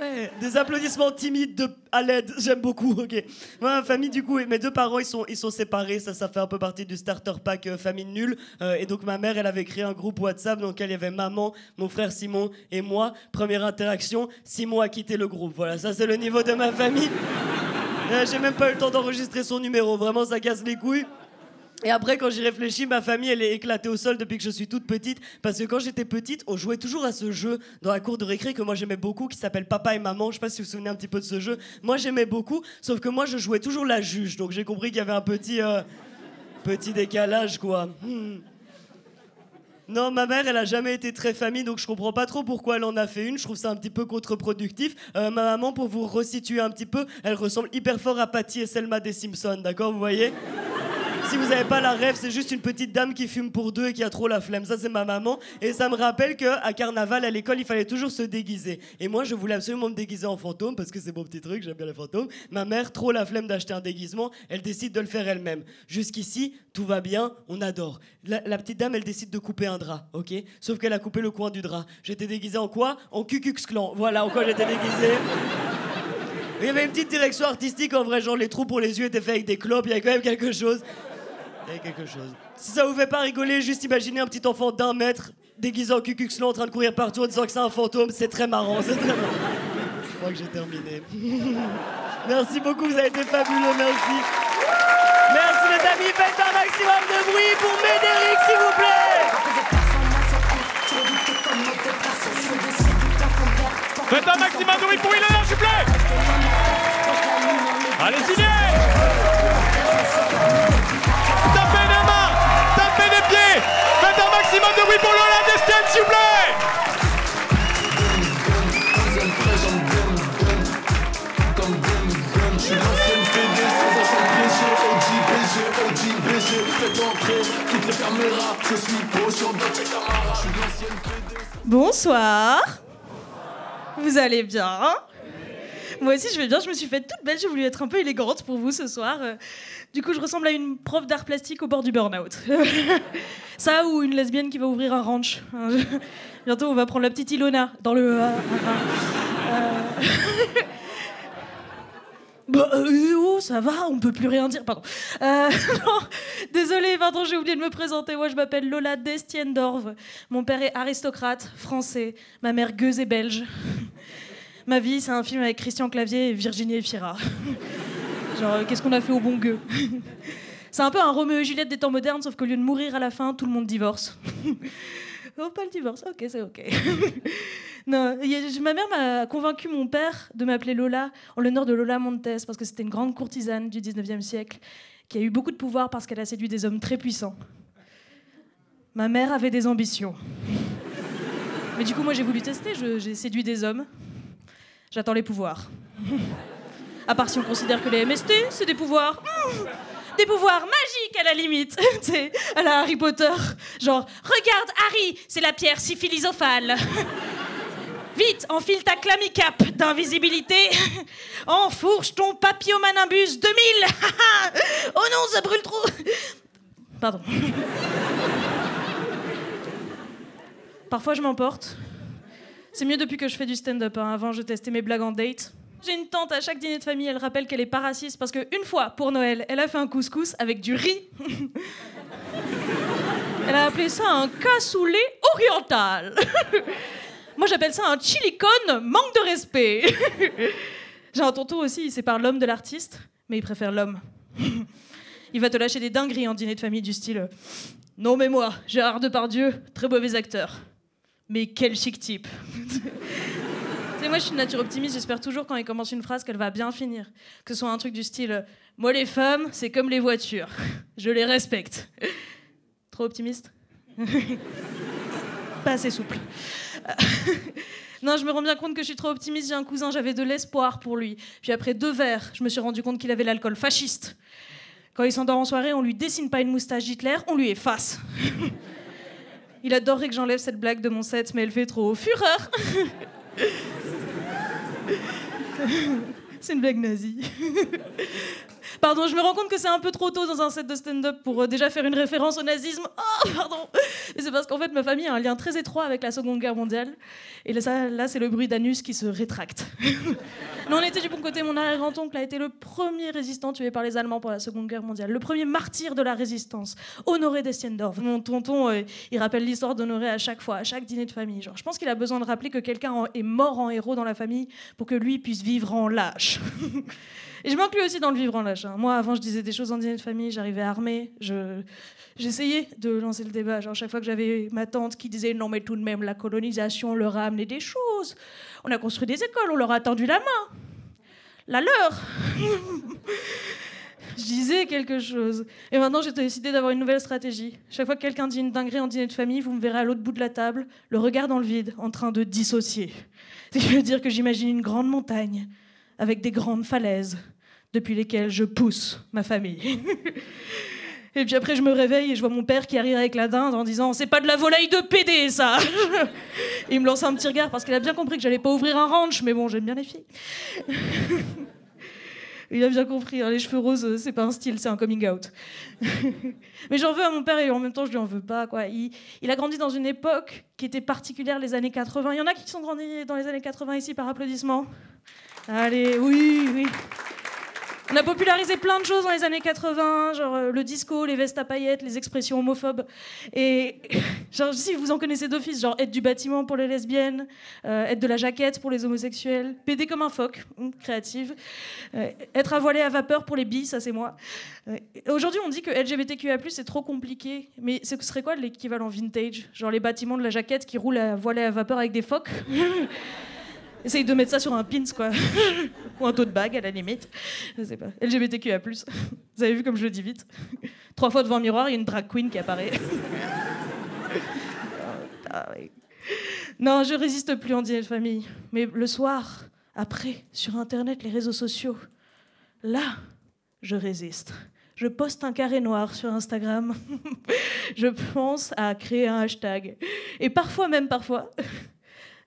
S5: Ouais, des applaudissements timides à l'aide, j'aime beaucoup, ok. Moi, ma famille, du coup, mes deux parents, ils sont séparés, ça fait un peu partie du starter pack famille nulle. Et donc, ma mère, elle avait créé un groupe WhatsApp dans lequel il y avait maman, mon frère Simon et moi. Première interaction, Simon a quitté le groupe. Voilà, ça, c'est le niveau de ma famille. J'ai même pas eu le temps d'enregistrer son numéro, vraiment, ça casse les couilles. Et après, quand j'y réfléchis, ma famille, elle est éclatée au sol depuis que je suis toute petite. Parce que quand j'étais petite, on jouait toujours à ce jeu dans la cour de récré que moi j'aimais beaucoup, qui s'appelle Papa et Maman. Je sais pas si vous vous souvenez un petit peu de ce jeu. Moi, j'aimais beaucoup, sauf que moi, je jouais toujours la juge. Donc j'ai compris qu'il y avait un petit décalage, quoi. Non, ma mère, elle a jamais été très famille, donc je comprends pas trop pourquoi elle en a fait une. Je trouve ça un petit peu contre-productif. Ma maman, pour vous resituer un petit peu, elle ressemble hyper fort à Patty et Selma des Simpsons, d'accord, vous voyez? Si vous avez pas la rêve, c'est juste une petite dame qui fume pour deux et qui a trop la flemme. Ça, c'est ma maman. Et ça me rappelle qu'à Carnaval, à l'école, il fallait toujours se déguiser. Et moi, je voulais absolument me déguiser en fantôme parce que c'est mon petit truc, j'aime bien les fantômes. Ma mère, trop la flemme d'acheter un déguisement, elle décide de le faire elle-même. Jusqu'ici, tout va bien, on adore. La petite dame, elle décide de couper un drap, ok? Sauf qu'elle a coupé le coin du drap. J'étais déguisé en quoi? En Ku Klux Klan. Voilà en quoi j'étais déguisé. Il y avait une petite direction artistique, en vrai, genre les trous pour les yeux étaient faits avec des clopes, il y avait quand même quelque chose. Il y a quelque chose. Si ça vous fait pas rigoler, juste imaginez un petit enfant d'1 mètre déguisé en Ku Klux Klan en train de courir partout en disant que c'est un fantôme. C'est très marrant, c'est très marrant. Je crois que j'ai terminé. Merci beaucoup, vous avez été fabuleux, merci. Merci les amis, faites un maximum de bruit pour Médéric, s'il vous plaît.
S1: Faites un maximum de bruit pour Ilona, s'il vous plaît. Allez, signez. Tapez des mains, tapez des pieds. Faites un maximum de bruit pour Lola Destienne, s'il vous plaît.
S6: Bonsoir. Vous allez bien? Moi aussi je vais bien, je me suis faite toute belle, j'ai voulu être un peu élégante pour vous ce soir. Du coup je ressemble à une prof d'art plastique au bord du burn-out. Ça ou une lesbienne qui va ouvrir un ranch. Bientôt on va prendre la petite Ilona dans le... Bah, oh, ça va, on peut plus rien dire, pardon. Non, désolée, pardon, j'ai oublié de me présenter. Moi, je m'appelle Lola Destiendorf. Mon père est aristocrate, français. Ma mère, gueuse et belge. Ma vie, c'est un film avec Christian Clavier et Virginie Efira. Genre, qu'est-ce qu'on a fait au bon gueux? C'est un peu un Roméo et Juliette des temps modernes, sauf qu'au lieu de mourir à la fin, tout le monde divorce. Oh, pas le divorce, ok, c'est ok. Non, ma mère m'a convaincu mon père de m'appeler Lola en l'honneur de Lola Montes, parce que c'était une grande courtisane du 19e siècle qui a eu beaucoup de pouvoir parce qu'elle a séduit des hommes très puissants. Ma mère avait des ambitions. Mais du coup, moi, j'ai voulu tester, j'ai séduit des hommes. J'attends les pouvoirs. À part si on considère que les MST, c'est des pouvoirs... Des pouvoirs magiques à la limite, tu sais, à la Harry Potter. Genre, regarde Harry, c'est la pierre syphilisophale. Vite, enfile ta clamicap d'invisibilité. Enfourche ton papillomanimbus 2000. Oh non, ça brûle trop. Pardon. Parfois, je m'emporte. C'est mieux depuis que je fais du stand-up. Hein. Avant, je testais mes blagues en date. J'ai une tante à chaque dîner de famille, elle rappelle qu'elle est pas raciste parce qu'une fois, pour Noël, elle a fait un couscous avec du riz. Elle a appelé ça un cassoulet oriental. Moi, j'appelle ça un chili con, manque de respect. J'ai un tonton aussi, il sépare l'homme de l'artiste, mais il préfère l'homme. Il va te lâcher des dingueries en dîner de famille du style « Non mais moi, Gérard Depardieu, très mauvais acteur. Mais quel chic type !» Moi, je suis une nature optimiste, j'espère toujours quand il commence une phrase qu'elle va bien finir. Que ce soit un truc du style « Moi, les femmes, c'est comme les voitures. Je les respecte. » Trop optimiste? Pas assez souple. Non, je me rends bien compte que je suis trop optimiste. J'ai un cousin, j'avais de l'espoir pour lui. Puis après 2 verres, je me suis rendu compte qu'il avait l'alcool fasciste. Quand il s'endort en soirée, on lui dessine pas une moustache d'Hitler, on lui efface. Il adorerait que j'enlève cette blague de mon set, mais elle fait trop fureur. C'est une blague nazie. Pardon, je me rends compte que c'est un peu trop tôt dans un set de stand-up pour déjà faire une référence au nazisme. Oh, pardon. Et c'est parce qu'en fait, ma famille a un lien très étroit avec la Seconde Guerre mondiale. Et là, c'est le bruit d'anus qui se rétracte. Non, on était du bon côté. Mon arrière-grand-oncle a été le premier résistant tué par les Allemands pour la Seconde Guerre mondiale. Le premier martyr de la résistance. Honoré Destiendorf. Mon tonton, il rappelle l'histoire d'Honoré à chaque fois, à chaque dîner de famille. Genre, je pense qu'il a besoin de rappeler que quelqu'un est mort en héros dans la famille pour que lui puisse vivre en lâche. Et je m'inclus aussi dans le vivre en lâche. Hein. Moi, avant, je disais des choses en dîner de famille, j'arrivais armée, j'essayais de lancer le débat. Genre, chaque fois que j'avais ma tante qui disait « Non, mais tout de même, la colonisation leur a amené des choses. On a construit des écoles, on leur a tendu la main. La leur !» Je disais quelque chose. Et maintenant, j'ai décidé d'avoir une nouvelle stratégie. Chaque fois que quelqu'un dit une dinguerie en dîner de famille, vous me verrez à l'autre bout de la table, le regard dans le vide, en train de dissocier. Ce qui veut dire que j'imagine une grande montagne avec des grandes falaises depuis lesquelles je pousse ma famille. Et puis après, je me réveille et je vois mon père qui arrive avec la dinde en disant « C'est pas de la volaille de PD, ça !» Il me lance un petit regard parce qu'il a bien compris que j'allais pas ouvrir un ranch, mais bon, j'aime bien les filles. Il a bien compris, hein, les cheveux roses, c'est pas un style, c'est un coming out. Mais j'en veux à mon père et en même temps, je lui en veux pas, quoi. Il a grandi dans une époque qui était particulière, les années 80. Il y en a qui sont grandis dans les années 80 ici par applaudissement. Allez, oui, oui. On a popularisé plein de choses dans les années 80, genre le disco, les vestes à paillettes, les expressions homophobes. Et genre, si vous en connaissez d'office, genre être du bâtiment pour les lesbiennes, être de la jaquette pour les homosexuels, péder comme un phoque, créative, être à voiler à vapeur pour les bis, ça c'est moi. Aujourd'hui, on dit que LGBTQIA+, c'est trop compliqué. Mais ce serait quoi l'équivalent vintage? Genre les bâtiments de la jaquette qui roulent à voiler à vapeur avec des phoques. Essaye de mettre ça sur un pins, quoi. Ou un tote bag, à la limite. Je sais pas. LGBTQIA+. Vous avez vu comme je le dis vite? 3 fois devant un miroir, il y a une drag queen qui apparaît. Ah, oui. Non, je résiste plus, on dit famille. Mais le soir, après, sur Internet, les réseaux sociaux, là, je résiste. Je poste un carré noir sur Instagram. Je pense à créer un hashtag. Et parfois,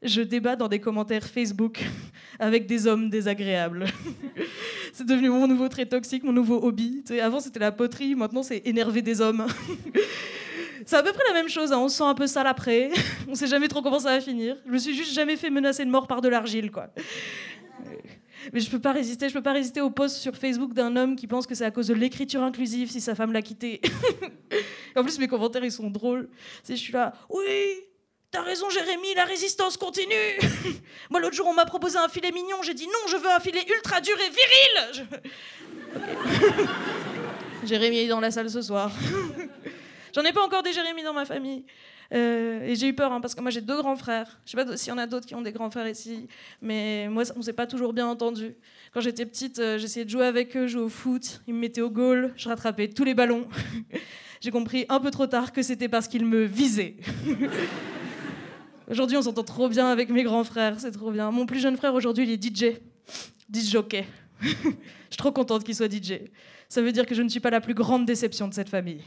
S6: je débat dans des commentaires Facebook avec des hommes désagréables. C'est devenu mon nouveau trait toxique, mon nouveau hobby. Tu sais, avant, c'était la poterie, maintenant, c'est énerver des hommes. C'est à peu près la même chose, hein. On se sent un peu sale après. On sait jamais trop comment ça va finir. Je me suis juste jamais fait menacer de mort par de l'argile, quoi. Mais je peux pas résister au post sur Facebook d'un homme qui pense que c'est à cause de l'écriture inclusive si sa femme l'a quitté. En plus, mes commentaires, ils sont drôles. Je suis là, oui, t'as raison Jérémy, la résistance continue. Moi l'autre jour on m'a proposé un filet mignon, j'ai dit non, je veux un filet ultra dur et viril. Okay. Jérémy est dans la salle ce soir. J'en ai pas encore des Jérémy dans ma famille. Et j'ai eu peur hein, parce que moi j'ai 2 grands frères. Je sais pas s'il y en a d'autres qui ont des grands frères ici, mais moi on s'est pas toujours bien entendu. Quand j'étais petite, j'essayais de jouer avec eux, jouer au foot, ils me mettaient au goal, je rattrapais tous les ballons. J'ai compris un peu trop tard que c'était parce qu'ils me visaient. Aujourd'hui, on s'entend trop bien avec mes grands frères, c'est trop bien. Mon plus jeune frère, aujourd'hui, il est DJ. Disc-jockey. Je suis trop contente qu'il soit DJ. Ça veut dire que je ne suis pas la plus grande déception de cette famille.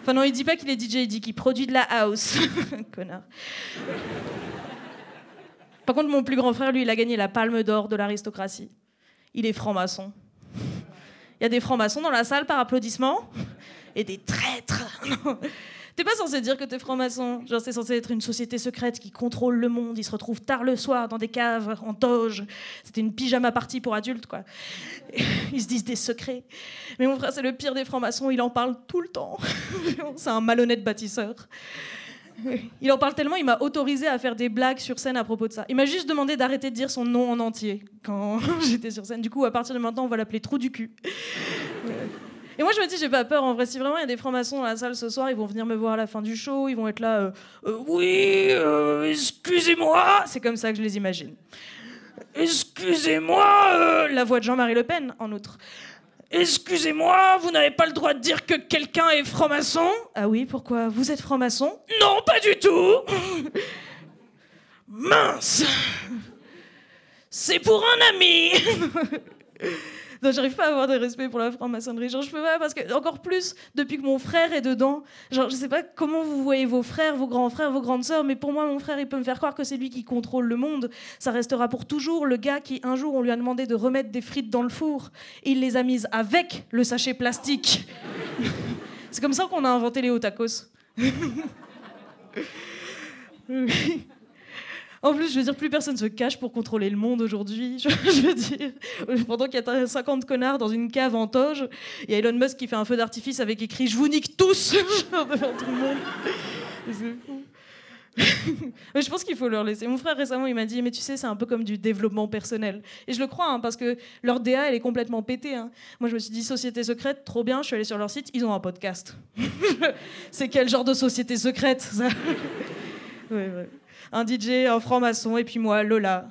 S6: Enfin non, il dit pas qu'il est DJ, il dit qu'il produit de la house. Connard. Par contre, mon plus grand frère, lui, il a gagné la palme d'or de l'aristocratie. Il est franc-maçon. Il y a des francs-maçons dans la salle par applaudissement et des traîtres. T'es pas censé dire que t'es franc-maçon. Genre, c'est censé être une société secrète qui contrôle le monde. Ils se retrouvent tard le soir dans des caves, en toge. C'était une pyjama party pour adultes, quoi. Ils se disent des secrets. Mais mon frère, c'est le pire des francs-maçons. Il en parle tout le temps. C'est un malhonnête bâtisseur. Il en parle tellement, il m'a autorisé à faire des blagues sur scène à propos de ça. Il m'a juste demandé d'arrêter de dire son nom en entier quand j'étais sur scène. Du coup, à partir de maintenant, on va l'appeler Trou du cul. Et moi, je me dis, j'ai pas peur. En vrai, si vraiment il y a des francs-maçons dans la salle ce soir, ils vont venir me voir à la fin du show. Ils vont être là, oui, excusez-moi. C'est comme ça que je les imagine. Excusez-moi, la voix de Jean-Marie Le Pen, en outre. Excusez-moi, vous n'avez pas le droit de dire que quelqu'un est franc-maçon? Ah oui, pourquoi? Vous êtes franc-maçon? Non, pas du tout. Mince. C'est pour un ami. Non, j'arrive pas à avoir de respect pour la franc-maçonnerie. Genre, je peux pas, parce que, encore plus, depuis que mon frère est dedans, genre, je sais pas comment vous voyez vos frères, vos grands frères, vos grandes sœurs, mais pour moi, mon frère, il peut me faire croire que c'est lui qui contrôle le monde. Ça restera pour toujours le gars qui, un jour, on lui a demandé de remettre des frites dans le four, et il les a mises avec le sachet plastique. C'est comme ça qu'on a inventé les hot tacos. En plus, je veux dire, plus personne se cache pour contrôler le monde aujourd'hui. Je veux dire, pendant qu'il y a 50 connards dans une cave en toge, il y a Elon Musk qui fait un feu d'artifice avec écrit « Je vous nique tous !» devant tout le monde. C'est fou. Mais je pense qu'il faut leur laisser. Mon frère, récemment, il m'a dit « Mais tu sais, c'est un peu comme du développement personnel. » Et je le crois, hein, parce que leur DA, elle est complètement pétée. Hein. Moi, je me suis dit « Société secrète, trop bien. » Je suis allée sur leur site, ils ont un podcast. C'est quel genre de société secrète, ça? Ouais. Un DJ, un franc-maçon, et puis moi, Lola.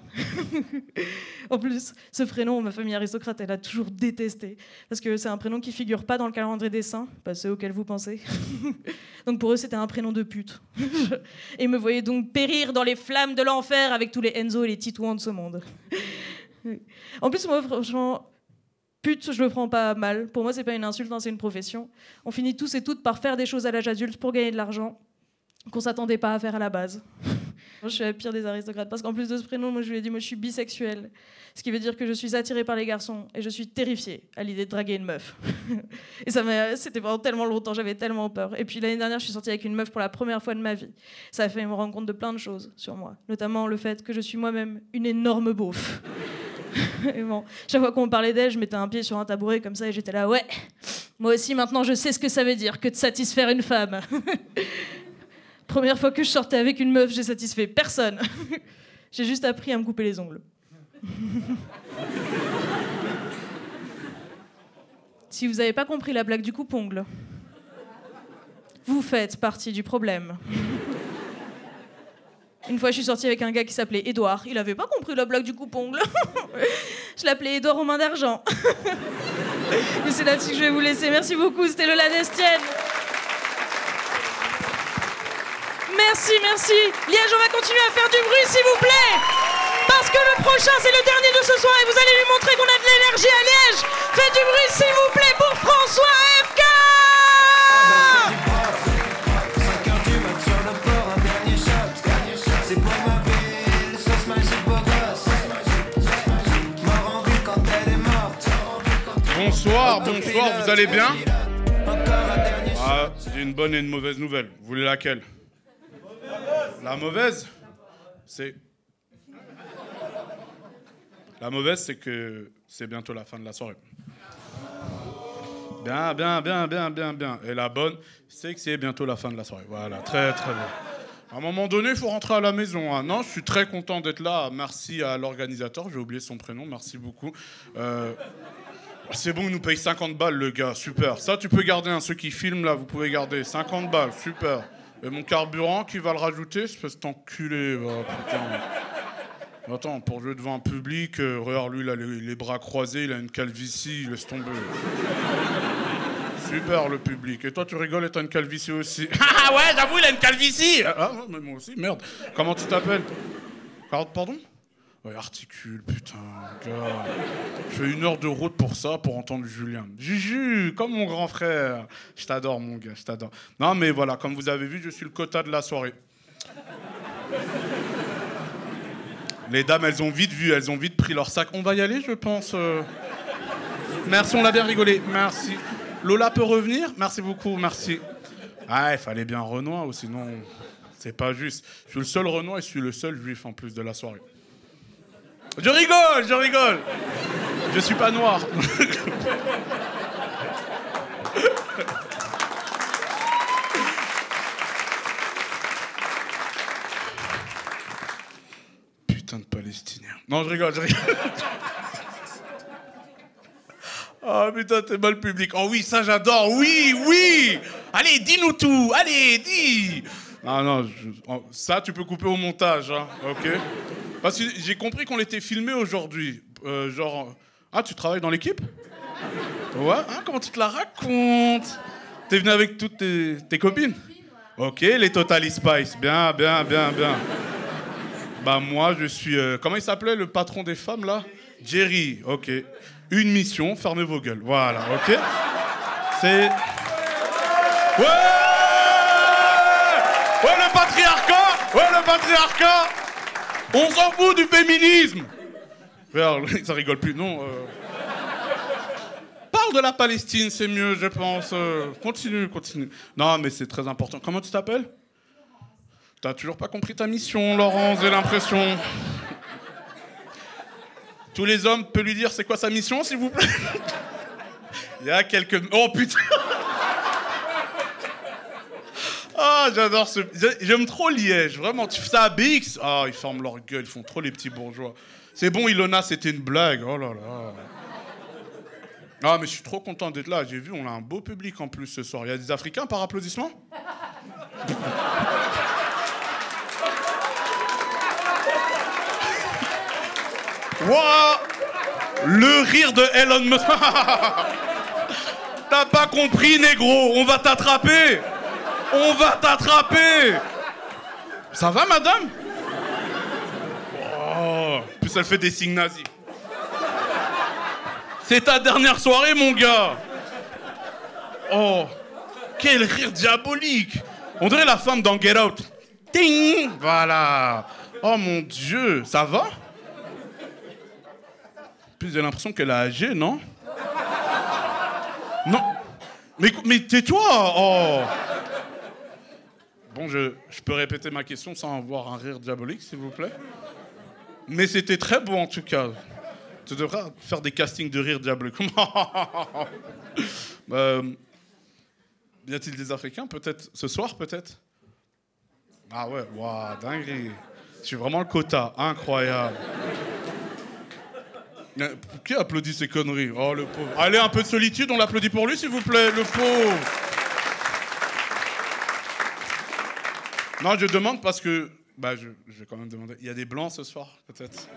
S6: En plus, ce prénom, ma famille aristocrate, elle a toujours détesté. Parce que c'est un prénom qui figure pas dans le calendrier des saints, pas ceux auxquels vous pensez. Donc pour eux, c'était un prénom de pute. Et ils me voyaient donc périr dans les flammes de l'enfer avec tous les Enzo et les Titouans de ce monde. En plus, moi, franchement, pute, je le prends pas mal. Pour moi, c'est pas une insulte, hein, c'est une profession. On finit tous et toutes par faire des choses à l'âge adulte pour gagner de l'argent qu'on s'attendait pas à faire à la base. Je suis la pire des aristocrates parce qu'en plus de ce prénom, moi je lui ai dit moi je suis bisexuelle, ce qui veut dire que je suis attirée par les garçons et je suis terrifiée à l'idée de draguer une meuf. Et c'était pendant tellement longtemps, j'avais tellement peur. Et puis l'année dernière, je suis sortie avec une meuf pour la première fois de ma vie. Ça a fait me rendre compte de plein de choses sur moi, notamment le fait que je suis moi-même une énorme beauf. Et bon, chaque fois qu'on parlait d'elle, je mettais un pied sur un tabouret comme ça et j'étais là, ouais, moi aussi maintenant je sais ce que ça veut dire que de satisfaire une femme. Première fois que je sortais avec une meuf, j'ai satisfait personne. J'ai juste appris à me couper les ongles. Si vous n'avez pas compris la blague du coupe-ongle, vous faites partie du problème. Une fois, je suis sortie avec un gars qui s'appelait Édouard. Il avait pas compris la blague du coupe-ongle. Je l'appelais Édouard aux mains d'argent. Et c'est là-dessus que je vais vous laisser. Merci beaucoup, c'était Lola Destienne. Merci, merci. Liège, on va continuer à faire du bruit, s'il vous plaît. Parce que le prochain, c'est le dernier de ce soir et vous allez lui montrer qu'on a de l'énergie à Liège. Faites du bruit, s'il vous plaît, pour François FK.
S7: Bonsoir, bonsoir, vous allez bien? Ah, j'ai une bonne et une mauvaise nouvelle. Vous voulez laquelle? La mauvaise, c'est... La mauvaise, c'est que c'est bientôt la fin de la soirée. Bien, bien, bien, bien, bien, bien. Et la bonne, c'est que c'est bientôt la fin de la soirée. Voilà, très, très bien. À un moment donné, il faut rentrer à la maison. Hein. Non, je suis très content d'être là. Merci à l'organisateur. J'ai oublié son prénom. Merci beaucoup. C'est bon, il nous paye 50 balles, le gars. Super. Ça, tu peux garder. Hein. Ceux qui filment, là, vous pouvez garder. 50 balles. Super. Et mon carburant, qui va le rajouter? Espèce d'enculé. Oh, putain. Attends, pour jouer devant un public, regarde, lui, il a les bras croisés, il a une calvitie, il laisse tomber. Super, le public. Et toi, tu rigoles et t'as une calvitie aussi. Ah ouais, j'avoue, il a une calvitie. Ah, mais moi aussi, merde. Comment tu t'appelles? Pardon? Ouais, articule, putain, gars. Je fais 1 heure de route pour ça, pour entendre Julien. Juju, comme mon grand frère. Je t'adore, mon gars, je t'adore. Non, mais voilà, comme vous avez vu, je suis le quota de la soirée. Les dames, elles ont vite vu, elles ont vite pris leur sac. On va y aller, je pense. Merci, on l'a bien rigolé. Merci. Lola peut revenir? Merci beaucoup, merci. Ah, il fallait bien un Renoir, ou sinon, c'est pas juste. Je suis le seul Renoir et je suis le seul juif en plus de la soirée. Je rigole, je rigole. Je suis pas noir. Putain de Palestiniens. Non, je rigole, je rigole. Oh putain, t'es mal public. Oh oui, ça j'adore, oui, oui. Allez, dis-nous tout, allez, dis. Non, ça tu peux couper au montage, hein, ok? Parce que j'ai compris qu'on était filmé aujourd'hui. Genre, ah, tu travailles dans l'équipe? Ouais, hein, comment tu te la racontes? T'es venu avec toutes tes copines? Ok, les Totally Spice, bien, bien, bien, bien. Bah moi, je suis... comment il s'appelait, le patron des femmes, là? Jerry, ok. Une mission, fermez vos gueules. Voilà, ok? C'est... Ouais! Ouais, le patriarcat! Ouais, le patriarcat! On s'en fout du féminisme! Regarde, ça rigole plus, non. Parle de la Palestine, c'est mieux, je pense. Continue, continue. Non, mais c'est très important. Comment tu t'appelles? T'as toujours pas compris ta mission, Laurence, j'ai l'impression. Tous les hommes peuvent lui dire c'est quoi sa mission, s'il vous plaît? Il y a quelques... Oh, putain! Ah, j'adore ce... J'aime trop Liège, vraiment. Tu fais ça à BX? Ah, ils ferment leur gueule, ils font trop les petits bourgeois. C'est bon, Ilona, c'était une blague. Oh là là. Ah, mais je suis trop content d'être là. J'ai vu, on a un beau public en plus ce soir. Il y a des Africains par applaudissement? Wow! Le rire de Elon Musk. T'as pas compris, négro? On va t'attraper! On va t'attraper! Ça va, madame? Oh, en plus, elle fait des signes nazis. C'est ta dernière soirée, mon gars! Oh, quel rire diabolique! On dirait la femme dans Get Out. Ting! Voilà. Oh mon Dieu, ça va? Puis j'ai l'impression qu'elle est âgée, non? Non. Mais tais-toi! Oh! Bon, je peux répéter ma question sans avoir un rire diabolique, s'il vous plaît? Mais c'était très beau, en tout cas. Tu devrais faire des castings de rire diabolique. Y a-t-il des Africains, peut-être ce soir, peut-être? Ah ouais, waouh, dinguerie. Je suis vraiment le quota, incroyable. Qui applaudit ces conneries? Oh, le pauvre. Allez, un peu de solitude, on l'applaudit pour lui, s'il vous plaît, le pauvre. Non, je demande parce que... Bah, je vais quand même demander. Il y a des blancs ce soir, peut-être?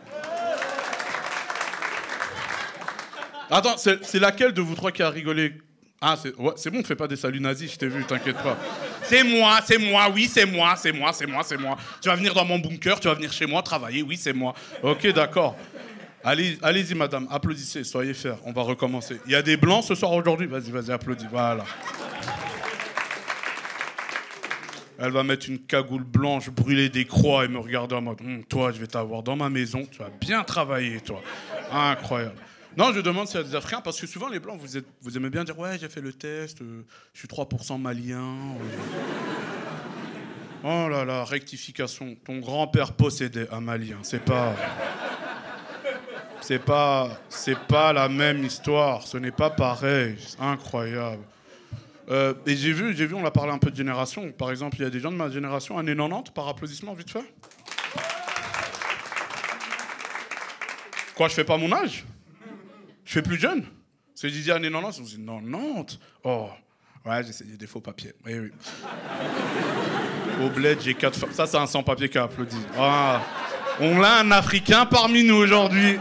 S7: Attends, c'est laquelle de vous trois qui a rigolé? Ah, c'est bon, fais pas des saluts nazis, je t'ai vu, t'inquiète pas. C'est moi, oui, c'est moi. Tu vas venir dans mon bunker, tu vas venir chez moi travailler, oui, c'est moi. Ok, d'accord. Allez-y, madame, applaudissez, soyez fiers, on va recommencer. Il y a des blancs ce soir aujourd'hui? Vas-y, applaudis, voilà. Elle va mettre une cagoule blanche, brûler des croix et me regarder en mode toi, je vais t'avoir dans ma maison, tu vas bien travailler, toi. Incroyable. Non, je demande s'il y a des Africains, parce que souvent les blancs, vous aimez bien dire ouais, j'ai fait le test, je suis 3% malien. Oh là là, rectification. Ton grand-père possédait un malien, c'est pas la même histoire, ce n'est pas pareil, c'est incroyable. Et j'ai vu, on a parlé un peu de génération. Par exemple, il y a des gens de ma génération, années 90, par applaudissement, vite fait. Quoi, je fais pas mon âge? Je fais plus jeune? C'est Didier années 90, on se dit 90. Oh, ouais, j'ai essayé des faux papiers. Oui. Au bled, j'ai 4 femmes. Ça, c'est un sans-papier qui a applaudi. Ah, on a un Africain parmi nous aujourd'hui.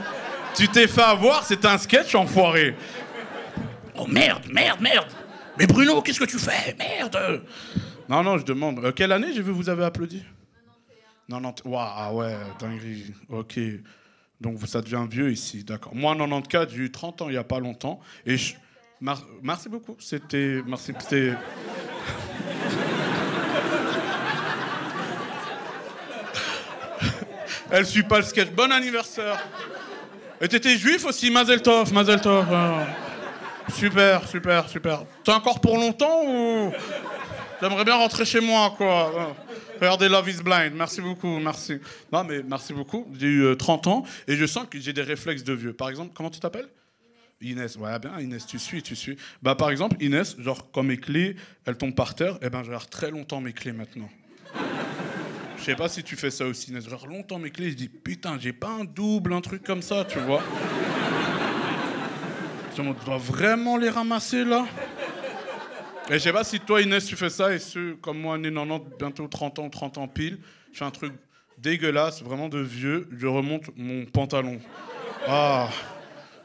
S7: Tu t'es fait avoir, c'est un sketch enfoiré. Oh merde. Mais Bruno, qu'est-ce que tu fais? Merde. Non, je demande. Quelle année j'ai vu vous avez applaudi? 90. Waouh, ouais, dinguerie. Ok. Donc ça devient vieux ici, d'accord. Moi, en 94, j'ai eu 30 ans il n'y a pas longtemps. Et merci beaucoup. Merci. Elle suit pas le sketch. Bon anniversaire. Et t'étais juif aussi, Mazel Tov. Super. T'es encore pour longtemps ou... J'aimerais bien rentrer chez moi, quoi. Regardez Love is Blind. Merci beaucoup, merci. Non, mais merci beaucoup. J'ai eu 30 ans et je sens que j'ai des réflexes de vieux. Par exemple, comment tu t'appelles? Inès. Ouais, bien, Inès, tu suis. Bah, par exemple, Inès, genre, quand mes clés, elles tombent par terre, je regarde très longtemps mes clés maintenant. Je sais pas si tu fais ça aussi, Inès. Je regarde longtemps mes clés, je dis, putain, j'ai pas un double, un truc comme ça, tu vois. Je dois vraiment les ramasser, là? Et je sais pas si toi, Inès, tu fais ça, et ceux comme moi, nés 90, bientôt 30 ans pile, je fais un truc dégueulasse, vraiment de vieux, je remonte mon pantalon. Ah.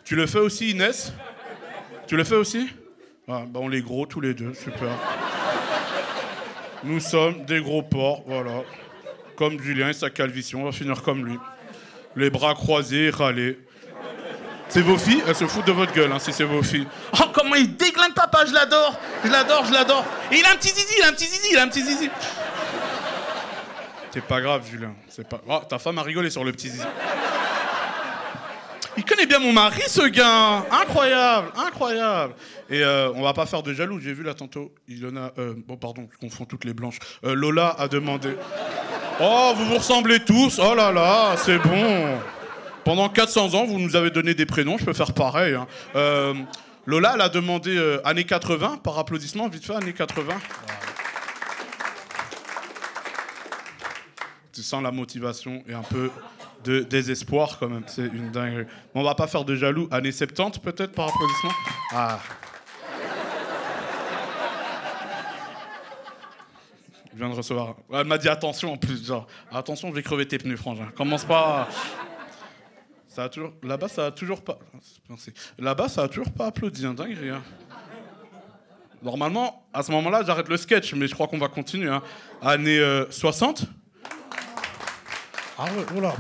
S7: Tu le fais aussi, Inès? Tu le fais aussi? Ah, bah on est gros tous les deux, super. Nous sommes des gros porcs, voilà. Comme Julien et sa calvitie, on va finir comme lui. Les bras croisés, râler. C'est vos filles, elles se foutent de votre gueule, hein, si c'est vos filles. Oh, comment il déglingue papa, je l'adore. Et il a un petit zizi. C'est pas grave, Julien. Oh, ta femme a rigolé sur le petit zizi. Il connaît bien mon mari, ce gars. Incroyable. Et on va pas faire de jaloux. J'ai vu là tantôt, bon, pardon, je confonds toutes les blanches. Lola a demandé. Oh, vous ressemblez tous. Oh là là, c'est bon. Pendant 400 ans, vous nous avez donné des prénoms, je peux faire pareil. Hein. Lola, elle a demandé années 80, par applaudissement, vite fait, années 80. Tu sens la motivation et un peu de désespoir quand même, c'est une dinguerie. On va pas faire de jaloux, années 70 peut-être, par applaudissement. Ah. Je viens de recevoir... Elle m'a dit attention en plus, genre, attention, je vais crever tes pneus, frangin. Commence pas... Là-bas, ça a toujours pas applaudi, hein, dingue, hein. Normalement, à ce moment-là, j'arrête le sketch, mais je crois qu'on va continuer. Hein. Années 60. Ah ouais, voilà.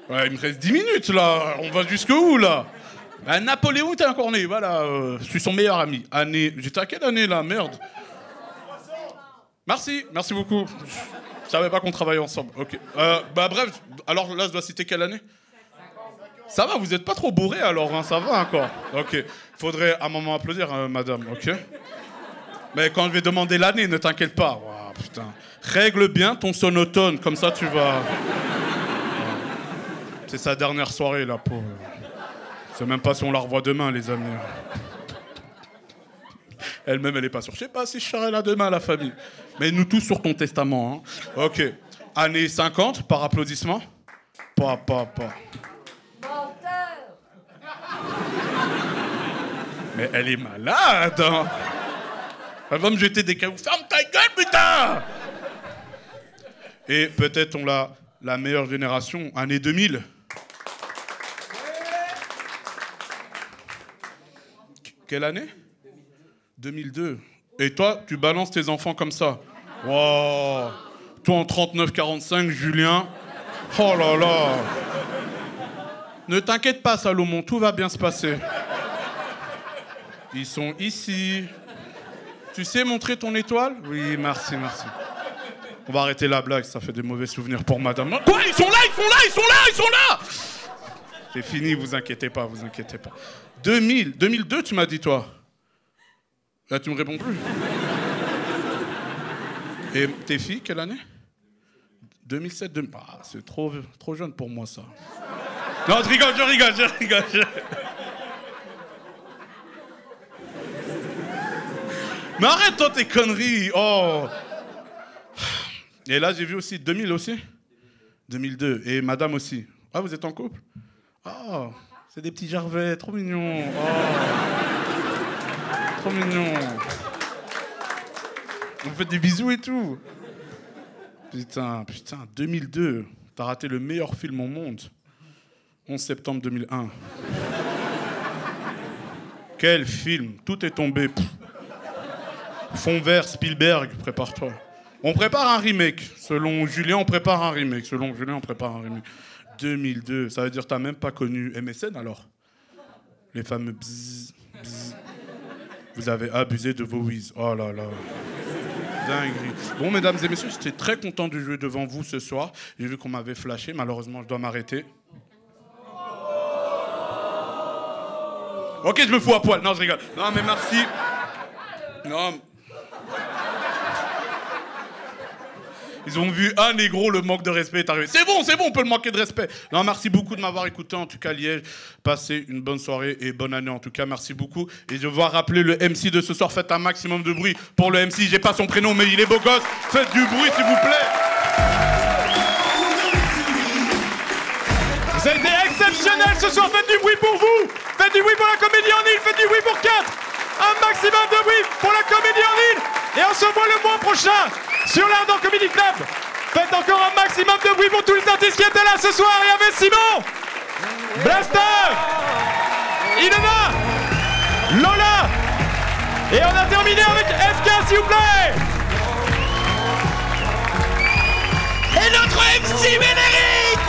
S7: Ouais, il me reste 10 minutes, là. On va jusque où, là? Napoléon était encore né, voilà. Je suis son meilleur ami. J'étais à quelle année, là? Merde. Merci beaucoup. Je savais pas qu'on travaillait ensemble. Ok. Bref, alors là, je dois citer quelle année? Ça va, vous êtes pas trop bourré alors, hein, ça va encore. Ok. Faudrait un moment applaudir, madame, ok? Mais quand je vais demander l'année, ne t'inquiète pas. Wow, putain. Règle bien ton sonotone, comme ça tu vas... C'est sa dernière soirée, la pauvre. Je sais même pas si on la revoit demain, les amis. Elle-même, elle est pas sûre. Je sais pas si je serai là demain, la famille. Mais nous tous sur ton testament. Hein. Ok. Années 50, par applaudissement. Pas. Mais elle est malade, hein. Elle va me jeter des cailloux. Ferme ta gueule, putain. Et peut-être on l'a la meilleure génération, année 2000. Quelle année? 2002. Et toi, tu balances tes enfants comme ça. Wow. Toi en 39-45, Julien. Oh là là. Ne t'inquiète pas, Salomon, tout va bien se passer. Ils sont ici. Tu sais montrer ton étoile? Oui, merci. On va arrêter la blague, ça fait des mauvais souvenirs pour madame. Quoi? Ils sont là! C'est fini, vous inquiétez pas. 2002, tu m'as dit, toi. Là, tu me réponds plus. Et tes filles, quelle année? 2007, 2000. Ah, c'est trop jeune pour moi, ça. Non, je rigole. Mais arrête-toi tes conneries. Oh. Et là, j'ai vu aussi 2000 aussi. 2002. Et madame aussi. Ah, vous êtes en couple? Ah, c'est des petits Gervais, trop mignons. Oh. Trop mignons. Vous faites des bisous et tout. Putain, 2002. T'as raté le meilleur film au monde. 11 septembre 2001. Quel film. Tout est tombé. Fond vert, Spielberg, prépare-toi. On prépare un remake. Selon Julien, on prépare un remake. 2002, ça veut dire que t'as même pas connu MSN alors? Les fameux bzzz. Vous avez abusé de vos whiz. Oh là là. Dinguerie. Bon, mesdames et messieurs, j'étais très content de jouer devant vous ce soir. J'ai vu qu'on m'avait flashé. Malheureusement, je dois m'arrêter. Ok, je me fous à poil. Non, je rigole. Non, mais merci. Non. Ils ont vu un négro, le manque de respect est arrivé. C'est bon, on peut le manquer de respect. Non, merci beaucoup de m'avoir écouté, en tout cas, Liège. Passez une bonne soirée et bonne année, en tout cas, merci beaucoup. Et je vais rappeler le MC de ce soir. Faites un maximum de bruit pour le MC. J'ai pas son prénom, mais il est beau gosse. Faites du bruit, s'il vous plaît.
S1: Vous avez été exceptionnel ce soir. Faites du bruit pour vous. Faites du bruit pour la Comédie en Île. Faites du bruit pour 4. Un maximum de bruit pour la Comédie en Île. Et on se voit le mois prochain sur l'Ardent Comedy Club. Faites encore un maximum de bruit pour tous les artistes qui étaient là ce soir. Il y avait Simon, Blaster, Ilona, Lola. Et on a terminé avec FK, s'il vous plaît.
S2: Et notre MC Ménéric.